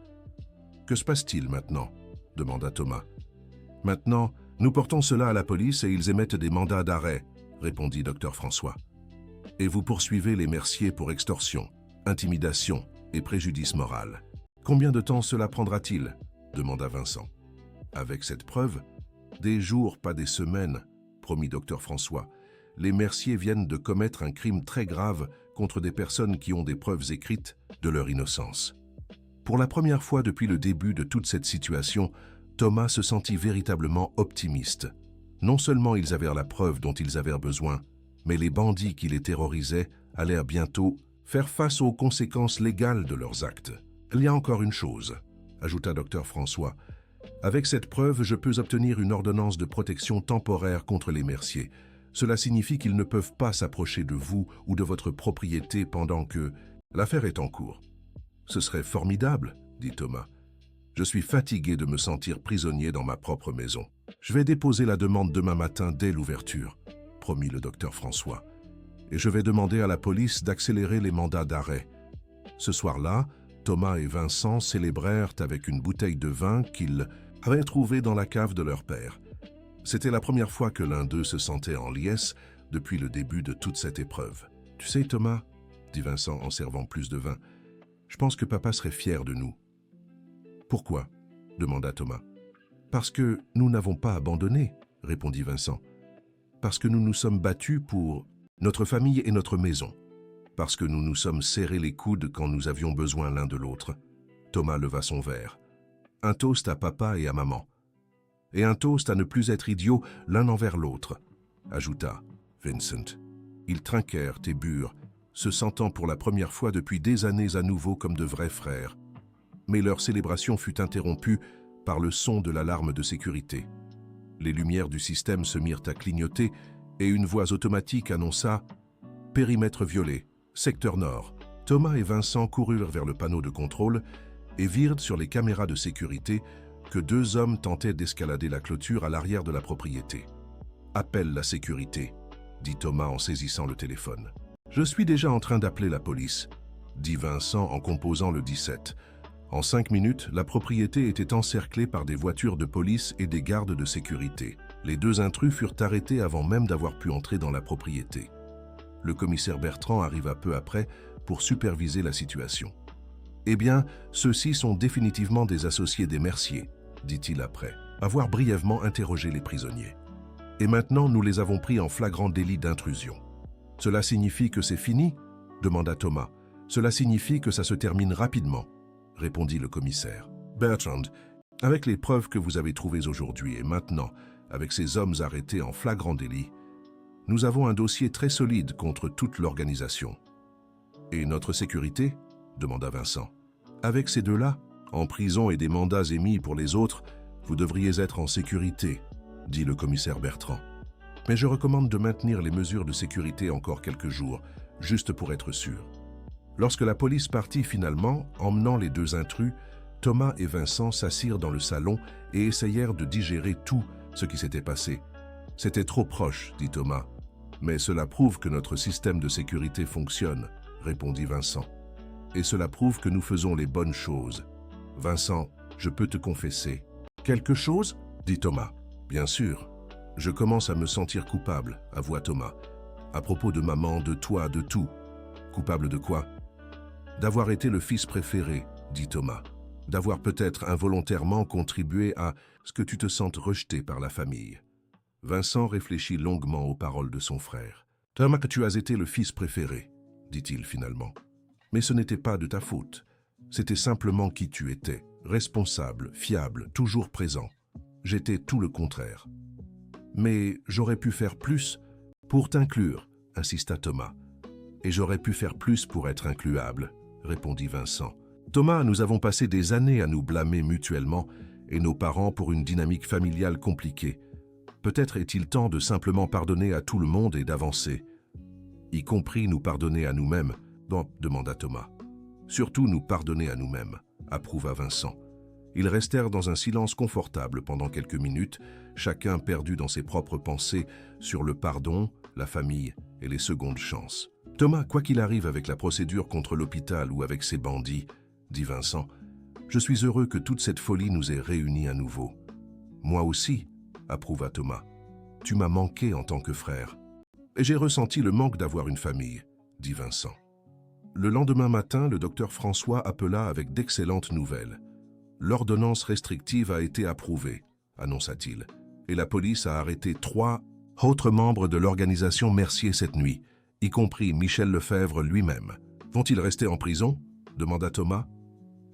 Que se passe-t-il maintenant ?» demanda Thomas. « Maintenant, nous portons cela à la police et ils émettent des mandats d'arrêt, » répondit Dr François. « Et vous poursuivez les Mercier pour extorsion, intimidation et préjudice moral. Combien de temps cela prendra-t-il » demanda Vincent. « Avec cette preuve, des jours, pas des semaines, » promit Dr François. « Les Mercier viennent de commettre un crime très grave contre des personnes qui ont des preuves écrites de leur innocence. » Pour la première fois depuis le début de toute cette situation, Thomas se sentit véritablement optimiste. Non seulement ils avaient la preuve dont ils avaient besoin, mais les bandits qui les terrorisaient allaient bientôt faire face aux conséquences légales de leurs actes. « Il y a encore une chose, » ajouta Dr François. « Avec cette preuve, je peux obtenir une ordonnance de protection temporaire contre les Mercier. Cela signifie qu'ils ne peuvent pas s'approcher de vous ou de votre propriété pendant que l'affaire est en cours. »« Ce serait formidable, » dit Thomas. « Je suis fatigué de me sentir prisonnier dans ma propre maison. Je vais déposer la demande demain matin dès l'ouverture, » promit le docteur François. « Et je vais demander à la police d'accélérer les mandats d'arrêt. » Ce soir-là, Thomas et Vincent célébrèrent avec une bouteille de vin qu'ils avaient trouvée dans la cave de leur père. C'était la première fois que l'un d'eux se sentait en liesse depuis le début de toute cette épreuve. « Tu sais, Thomas, » dit Vincent en servant plus de vin, « je pense que papa serait fier de nous. »« Pourquoi ?» demanda Thomas. « Parce que nous n'avons pas abandonné, » répondit Vincent. « Parce que nous nous sommes battus pour notre famille et notre maison. Parce que nous nous sommes serrés les coudes quand nous avions besoin l'un de l'autre. » Thomas leva son verre. « Un toast à papa et à maman. Et un toast à ne plus être idiots l'un envers l'autre, » ajouta Vincent. Ils trinquèrent et burent, se sentant pour la première fois depuis des années à nouveau comme de vrais frères. Mais leur célébration fut interrompue par le son de l'alarme de sécurité. Les lumières du système se mirent à clignoter et une voix automatique annonça « Périmètre violé, secteur nord ». Thomas et Vincent coururent vers le panneau de contrôle et virent sur les caméras de sécurité que 2 hommes tentaient d'escalader la clôture à l'arrière de la propriété. « Appelle la sécurité », dit Thomas en saisissant le téléphone. « Je suis déjà en train d'appeler la police », dit Vincent en composant le 17. En 5 minutes, la propriété était encerclée par des voitures de police et des gardes de sécurité. Les 2 intrus furent arrêtés avant même d'avoir pu entrer dans la propriété. Le commissaire Bertrand arriva peu après pour superviser la situation. « Eh bien, ceux-ci sont définitivement des associés des Mercier, » dit-il après, avoir brièvement interrogé les prisonniers. « Et maintenant, nous les avons pris en flagrant délit d'intrusion. »« Cela signifie que c'est fini ?» demanda Thomas. « Cela signifie que ça se termine rapidement, » répondit le commissaire. « Bertrand, avec les preuves que vous avez trouvées aujourd'hui et maintenant, avec ces hommes arrêtés en flagrant délit, nous avons un dossier très solide contre toute l'organisation. »« Et notre sécurité ?» demanda Vincent. « Avec ces 2-là, en prison et des mandats émis pour les autres, vous devriez être en sécurité, » dit le commissaire Bertrand. « Mais je recommande de maintenir les mesures de sécurité encore quelques jours, juste pour être sûr. » Lorsque la police partit finalement, emmenant les 2 intrus, Thomas et Vincent s'assirent dans le salon et essayèrent de digérer tout ce qui s'était passé. « C'était trop proche, » dit Thomas. « Mais cela prouve que notre système de sécurité fonctionne, » répondit Vincent. « Et cela prouve que nous faisons les bonnes choses. Vincent, je peux te confesser. »« Quelque chose ?» dit Thomas. « Bien sûr. Je commence à me sentir coupable, » avoua Thomas. « À propos de maman, de toi, de tout. »« Coupable de quoi ?»« D'avoir été le fils préféré, » dit Thomas. « D'avoir peut-être involontairement contribué à ce que tu te sentes rejeté par la famille. » Vincent réfléchit longuement aux paroles de son frère. « Thomas, que tu as été le fils préféré, » dit-il finalement. « Mais ce n'était pas de ta faute. C'était simplement qui tu étais, responsable, fiable, toujours présent. J'étais tout le contraire. Mais j'aurais pu faire plus pour t'inclure, insista Thomas. Et j'aurais pu faire plus pour être incluable, répondit Vincent. Thomas, nous avons passé des années à nous blâmer mutuellement et nos parents pour une dynamique familiale compliquée. Peut-être est-il temps de simplement pardonner à tout le monde et d'avancer. Y compris nous pardonner à nous-mêmes, demanda Thomas. Surtout nous pardonner à nous-mêmes, approuva Vincent. Ils restèrent dans un silence confortable pendant quelques minutes, chacun perdu dans ses propres pensées sur le pardon, la famille et les secondes chances. Thomas, quoi qu'il arrive avec la procédure contre l'hôpital ou avec ces bandits, dit Vincent, je suis heureux que toute cette folie nous ait réunis à nouveau. Moi aussi, approuva Thomas. Tu m'as manqué en tant que frère. Et j'ai ressenti le manque d'avoir une famille, dit Vincent. Le lendemain matin, le docteur François appela avec d'excellentes nouvelles. L'ordonnance restrictive a été approuvée, annonça-t-il, et la police a arrêté 3 autres membres de l'organisation Mercier cette nuit, y compris Michel Lefebvre lui-même. Vont-ils rester en prison? Demanda Thomas.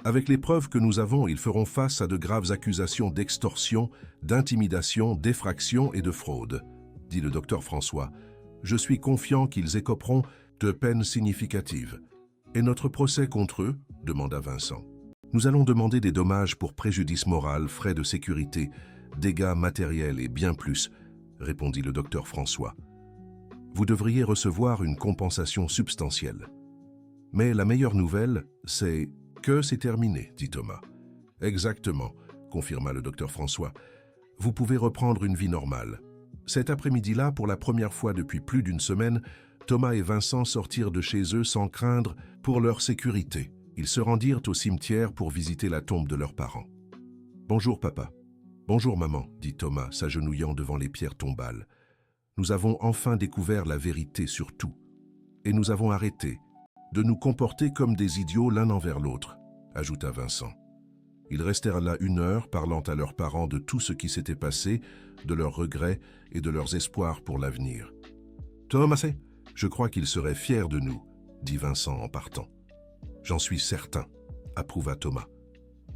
Avec les preuves que nous avons, ils feront face à de graves accusations d'extorsion, d'intimidation, d'effraction et de fraude, dit le docteur François. Je suis confiant qu'ils écoperont de peines significatives. Et notre procès contre eux? Demanda Vincent. Nous allons demander des dommages pour préjudice moral, frais de sécurité, dégâts matériels et bien plus, répondit le docteur François. Vous devriez recevoir une compensation substantielle. Mais la meilleure nouvelle, c'est que c'est terminé, dit Thomas. Exactement, confirma le docteur François. Vous pouvez reprendre une vie normale. Cet après-midi-là, pour la première fois depuis plus d'une semaine, Thomas et Vincent sortirent de chez eux sans craindre pour leur sécurité. Ils se rendirent au cimetière pour visiter la tombe de leurs parents. « Bonjour papa. »« Bonjour maman, » dit Thomas, s'agenouillant devant les pierres tombales. « Nous avons enfin découvert la vérité sur tout. Et nous avons arrêté de nous comporter comme des idiots l'un envers l'autre, » ajouta Vincent. Ils restèrent là 1 heure, parlant à leurs parents de tout ce qui s'était passé, de leurs regrets et de leurs espoirs pour l'avenir. « Thomas, je crois qu'il serait fier de nous, » dit Vincent en partant. « J'en suis certain, » approuva Thomas.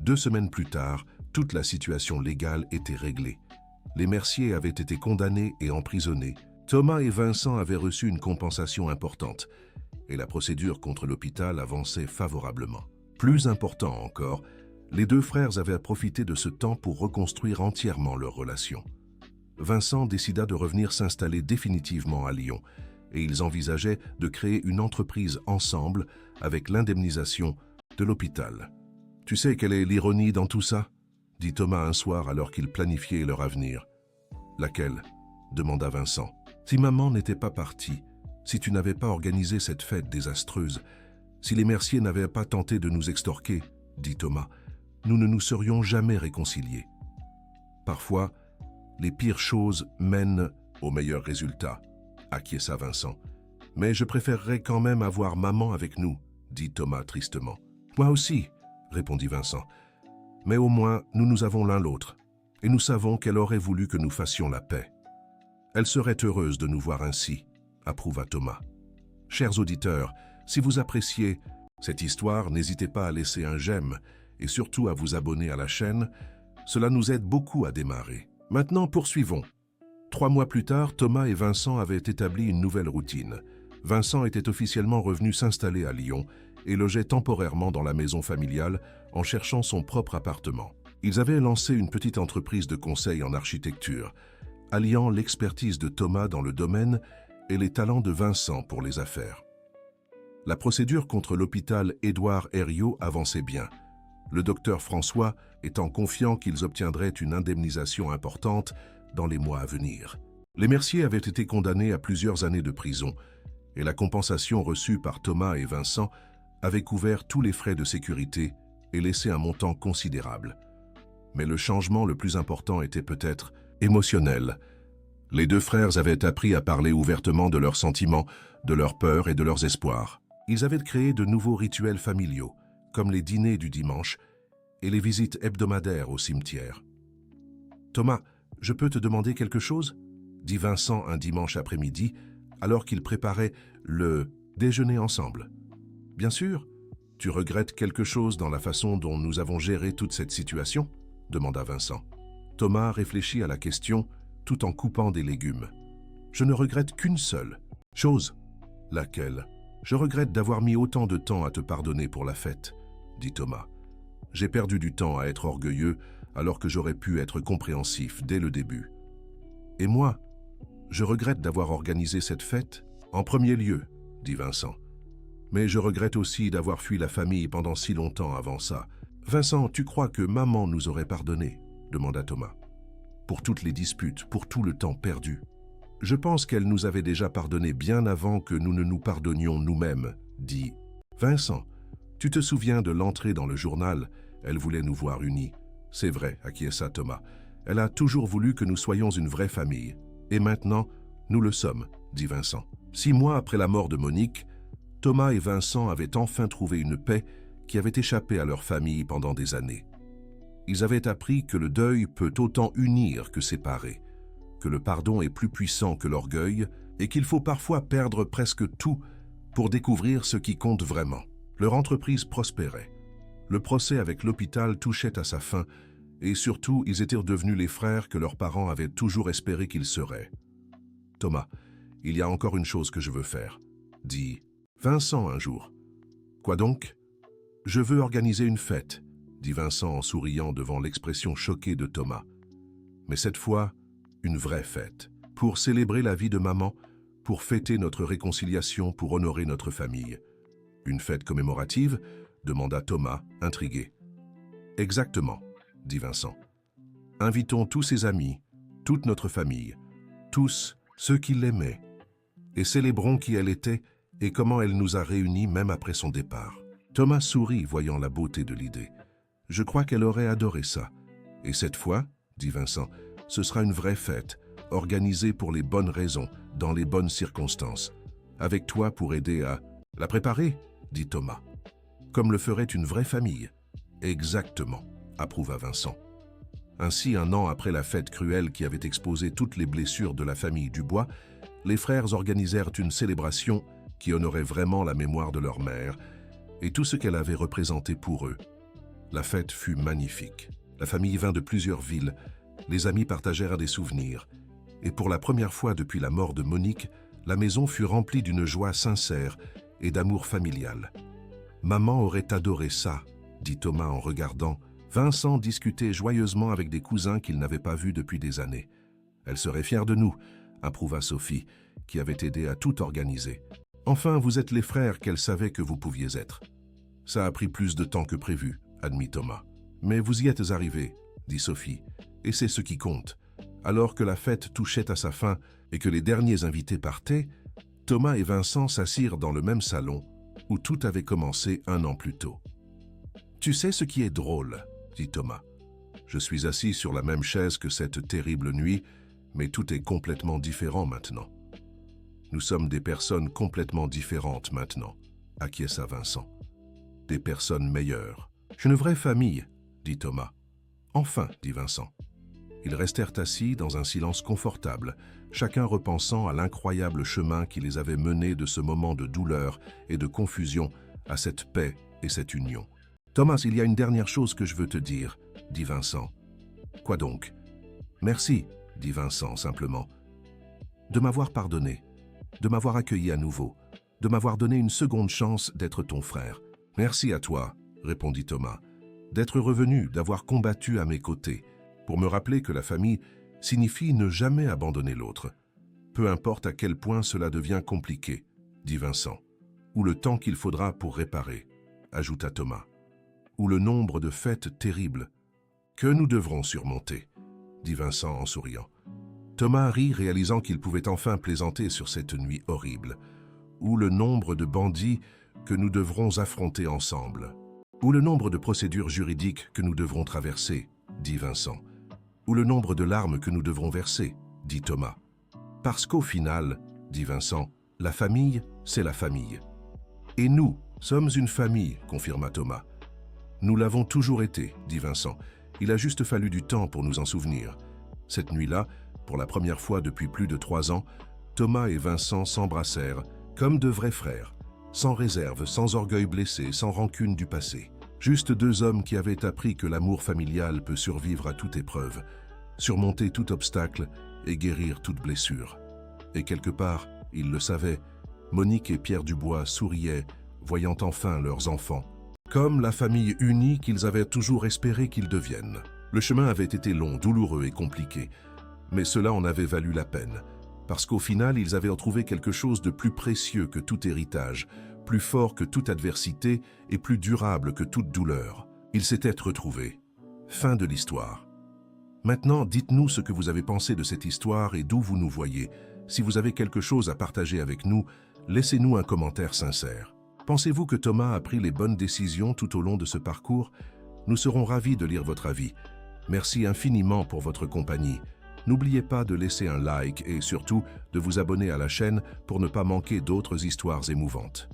2 semaines plus tard, toute la situation légale était réglée. Les Mercier avaient été condamnés et emprisonnés. Thomas et Vincent avaient reçu une compensation importante, et la procédure contre l'hôpital avançait favorablement. Plus important encore, les 2 frères avaient profité de ce temps pour reconstruire entièrement leur relation. Vincent décida de revenir s'installer définitivement à Lyon, et ils envisageaient de créer une entreprise ensemble avec l'indemnisation de l'hôpital. « Tu sais quelle est l'ironie dans tout ça ?» dit Thomas un soir alors qu'ils planifiaient leur avenir. « Laquelle ?» demanda Vincent. « Si maman n'était pas partie, si tu n'avais pas organisé cette fête désastreuse, si les Mercier n'avaient pas tenté de nous extorquer, dit Thomas, nous ne nous serions jamais réconciliés. Parfois, les pires choses mènent aux meilleurs résultats, acquiesça Vincent. Mais je préférerais quand même avoir maman avec nous, dit Thomas tristement. Moi aussi, répondit Vincent. Mais au moins, nous nous avons l'un l'autre, et nous savons qu'elle aurait voulu que nous fassions la paix. Elle serait heureuse de nous voir ainsi, approuva Thomas. Chers auditeurs, si vous appréciez cette histoire, n'hésitez pas à laisser un j'aime et surtout à vous abonner à la chaîne. Cela nous aide beaucoup à démarrer. Maintenant, poursuivons. 3 mois plus tard, Thomas et Vincent avaient établi une nouvelle routine. Vincent était officiellement revenu s'installer à Lyon et logeait temporairement dans la maison familiale en cherchant son propre appartement. Ils avaient lancé une petite entreprise de conseil en architecture, alliant l'expertise de Thomas dans le domaine et les talents de Vincent pour les affaires. La procédure contre l'hôpital Édouard Herriot avançait bien, le docteur François étant confiant qu'ils obtiendraient une indemnisation importante dans les mois à venir. Les Mercier avaient été condamnés à plusieurs années de prison et la compensation reçue par Thomas et Vincent avait couvert tous les frais de sécurité et laissé un montant considérable. Mais le changement le plus important était peut-être émotionnel. Les 2 frères avaient appris à parler ouvertement de leurs sentiments, de leurs peurs et de leurs espoirs. Ils avaient créé de nouveaux rituels familiaux, comme les dîners du dimanche et les visites hebdomadaires au cimetière. « Thomas, je peux te demander quelque chose ?» dit Vincent un dimanche après-midi, alors qu'ils préparaient le déjeuner ensemble. « Bien sûr, Tu regrettes quelque chose dans la façon dont nous avons géré toute cette situation ? Demanda Vincent. Thomas réfléchit à la question tout en coupant des légumes. Je ne regrette qu'une seule chose. Laquelle ? Je regrette d'avoir mis autant de temps à te pardonner pour la fête, dit Thomas. J'ai perdu du temps à être orgueilleux alors que j'aurais pu être compréhensif dès le début. Et moi, je regrette d'avoir organisé cette fête en premier lieu, dit Vincent. Mais je regrette aussi d'avoir fui la famille pendant si longtemps avant ça. Vincent, tu crois que maman nous aurait pardonné ? Demanda Thomas. Pour toutes les disputes, pour tout le temps perdu. Je pense qu'elle nous avait déjà pardonné bien avant que nous ne nous pardonnions nous-mêmes, dit Vincent. Tu te souviens de l'entrée dans le journal ? Elle voulait nous voir unis. C'est vrai, acquiesça Thomas. Elle a toujours voulu que nous soyons une vraie famille. Et maintenant, nous le sommes, dit Vincent. 6 mois après la mort de Monique, Thomas et Vincent avaient enfin trouvé une paix qui avait échappé à leur famille pendant des années. Ils avaient appris que le deuil peut autant unir que séparer, que le pardon est plus puissant que l'orgueil et qu'il faut parfois perdre presque tout pour découvrir ce qui compte vraiment. Leur entreprise prospérait. Le procès avec l'hôpital touchait à sa fin et surtout, ils étaient devenus les frères que leurs parents avaient toujours espéré qu'ils seraient. « Thomas, il y a encore une chose que je veux faire, » dit Vincent un jour. « Quoi donc ? » « Je veux organiser une fête, » dit Vincent en souriant devant l'expression choquée de Thomas. « Mais cette fois, une vraie fête, pour célébrer la vie de maman, pour fêter notre réconciliation, pour honorer notre famille. »« Une fête commémorative ?» demanda Thomas, intrigué. « Exactement, » dit Vincent. « Invitons tous ses amis, toute notre famille, tous ceux qui l'aimaient, et célébrons qui elle était et comment elle nous a réunis même après son départ. » Thomas sourit, voyant la beauté de l'idée. « Je crois qu'elle aurait adoré ça. Et cette fois, dit Vincent, ce sera une vraie fête, organisée pour les bonnes raisons, dans les bonnes circonstances. Avec toi pour aider à la préparer, dit Thomas. Comme le ferait une vraie famille. Exactement, approuva Vincent. Ainsi, 1 an après la fête cruelle qui avait exposé toutes les blessures de la famille Dubois, les frères organisèrent une célébration qui honorait vraiment la mémoire de leur mère et tout ce qu'elle avait représenté pour eux. La fête fut magnifique. La famille vint de plusieurs villes, les amis partagèrent des souvenirs, et pour la première fois depuis la mort de Monique, la maison fut remplie d'une joie sincère et d'amour familial. « Maman aurait adoré ça, » dit Thomas en regardant. Vincent discutait joyeusement avec des cousins qu'il n'avait pas vus depuis des années. « Elle serait fière de nous, » approuva Sophie, qui avait aidé à tout organiser. « Enfin, vous êtes les frères qu'elle savait que vous pouviez être. »« Ça a pris plus de temps que prévu, » admit Thomas. « Mais vous y êtes arrivés, » dit Sophie, « et c'est ce qui compte. » Alors que la fête touchait à sa fin et que les derniers invités partaient, Thomas et Vincent s'assirent dans le même salon où tout avait commencé 1 an plus tôt. « Tu sais ce qui est drôle, » dit Thomas. « Je suis assis sur la même chaise que cette terrible nuit, mais tout est complètement différent maintenant. » « Nous sommes des personnes complètement différentes maintenant, » acquiesça Vincent. « Des personnes meilleures. »« Une vraie famille, » dit Thomas. « Enfin, » dit Vincent. Ils restèrent assis dans un silence confortable, chacun repensant à l'incroyable chemin qui les avait menés de ce moment de douleur et de confusion à cette paix et cette union. « Thomas, il y a une dernière chose que je veux te dire, » dit Vincent. « Quoi donc ? » ?»« Merci, » dit Vincent simplement, « de m'avoir pardonné, de m'avoir accueilli à nouveau, de m'avoir donné une seconde chance d'être ton frère. »« Merci à toi, » répondit Thomas, « d'être revenu, d'avoir combattu à mes côtés, pour me rappeler que la famille signifie ne jamais abandonner l'autre. Peu importe à quel point cela devient compliqué, » dit Vincent, « ou le temps qu'il faudra pour réparer, » ajouta Thomas, « ou le nombre de fêtes terribles que nous devrons surmonter, » dit Vincent en souriant. Thomas rit, réalisant qu'il pouvait enfin plaisanter sur cette nuit horrible, ou le nombre de bandits que nous devrons affronter ensemble, ou le nombre de procédures juridiques que nous devrons traverser, dit Vincent, ou le nombre de larmes que nous devrons verser, dit Thomas. Parce qu'au final, dit Vincent, la famille, c'est la famille. Et nous sommes une famille, confirma Thomas. Nous l'avons toujours été, dit Vincent. Il a juste fallu du temps pour nous en souvenir. Cette nuit-là, pour la première fois depuis plus de 3 ans, Thomas et Vincent s'embrassèrent comme de vrais frères, sans réserve, sans orgueil blessé, sans rancune du passé. Juste deux hommes qui avaient appris que l'amour familial peut survivre à toute épreuve, surmonter tout obstacle et guérir toute blessure. Et quelque part, ils le savaient, Monique et Pierre Dubois souriaient, voyant enfin leurs enfants, comme la famille unie qu'ils avaient toujours espéré qu'ils deviennent. Le chemin avait été long, douloureux et compliqué, mais cela en avait valu la peine, parce qu'au final, ils avaient retrouvé quelque chose de plus précieux que tout héritage, plus fort que toute adversité et plus durable que toute douleur. Ils s'étaient retrouvés. Fin de l'histoire. Maintenant, dites-nous ce que vous avez pensé de cette histoire et d'où vous nous voyez. Si vous avez quelque chose à partager avec nous, laissez-nous un commentaire sincère. Pensez-vous que Thomas a pris les bonnes décisions tout au long de ce parcours? Nous serons ravis de lire votre avis. Merci infiniment pour votre compagnie. N'oubliez pas de laisser un like et surtout de vous abonner à la chaîne pour ne pas manquer d'autres histoires émouvantes.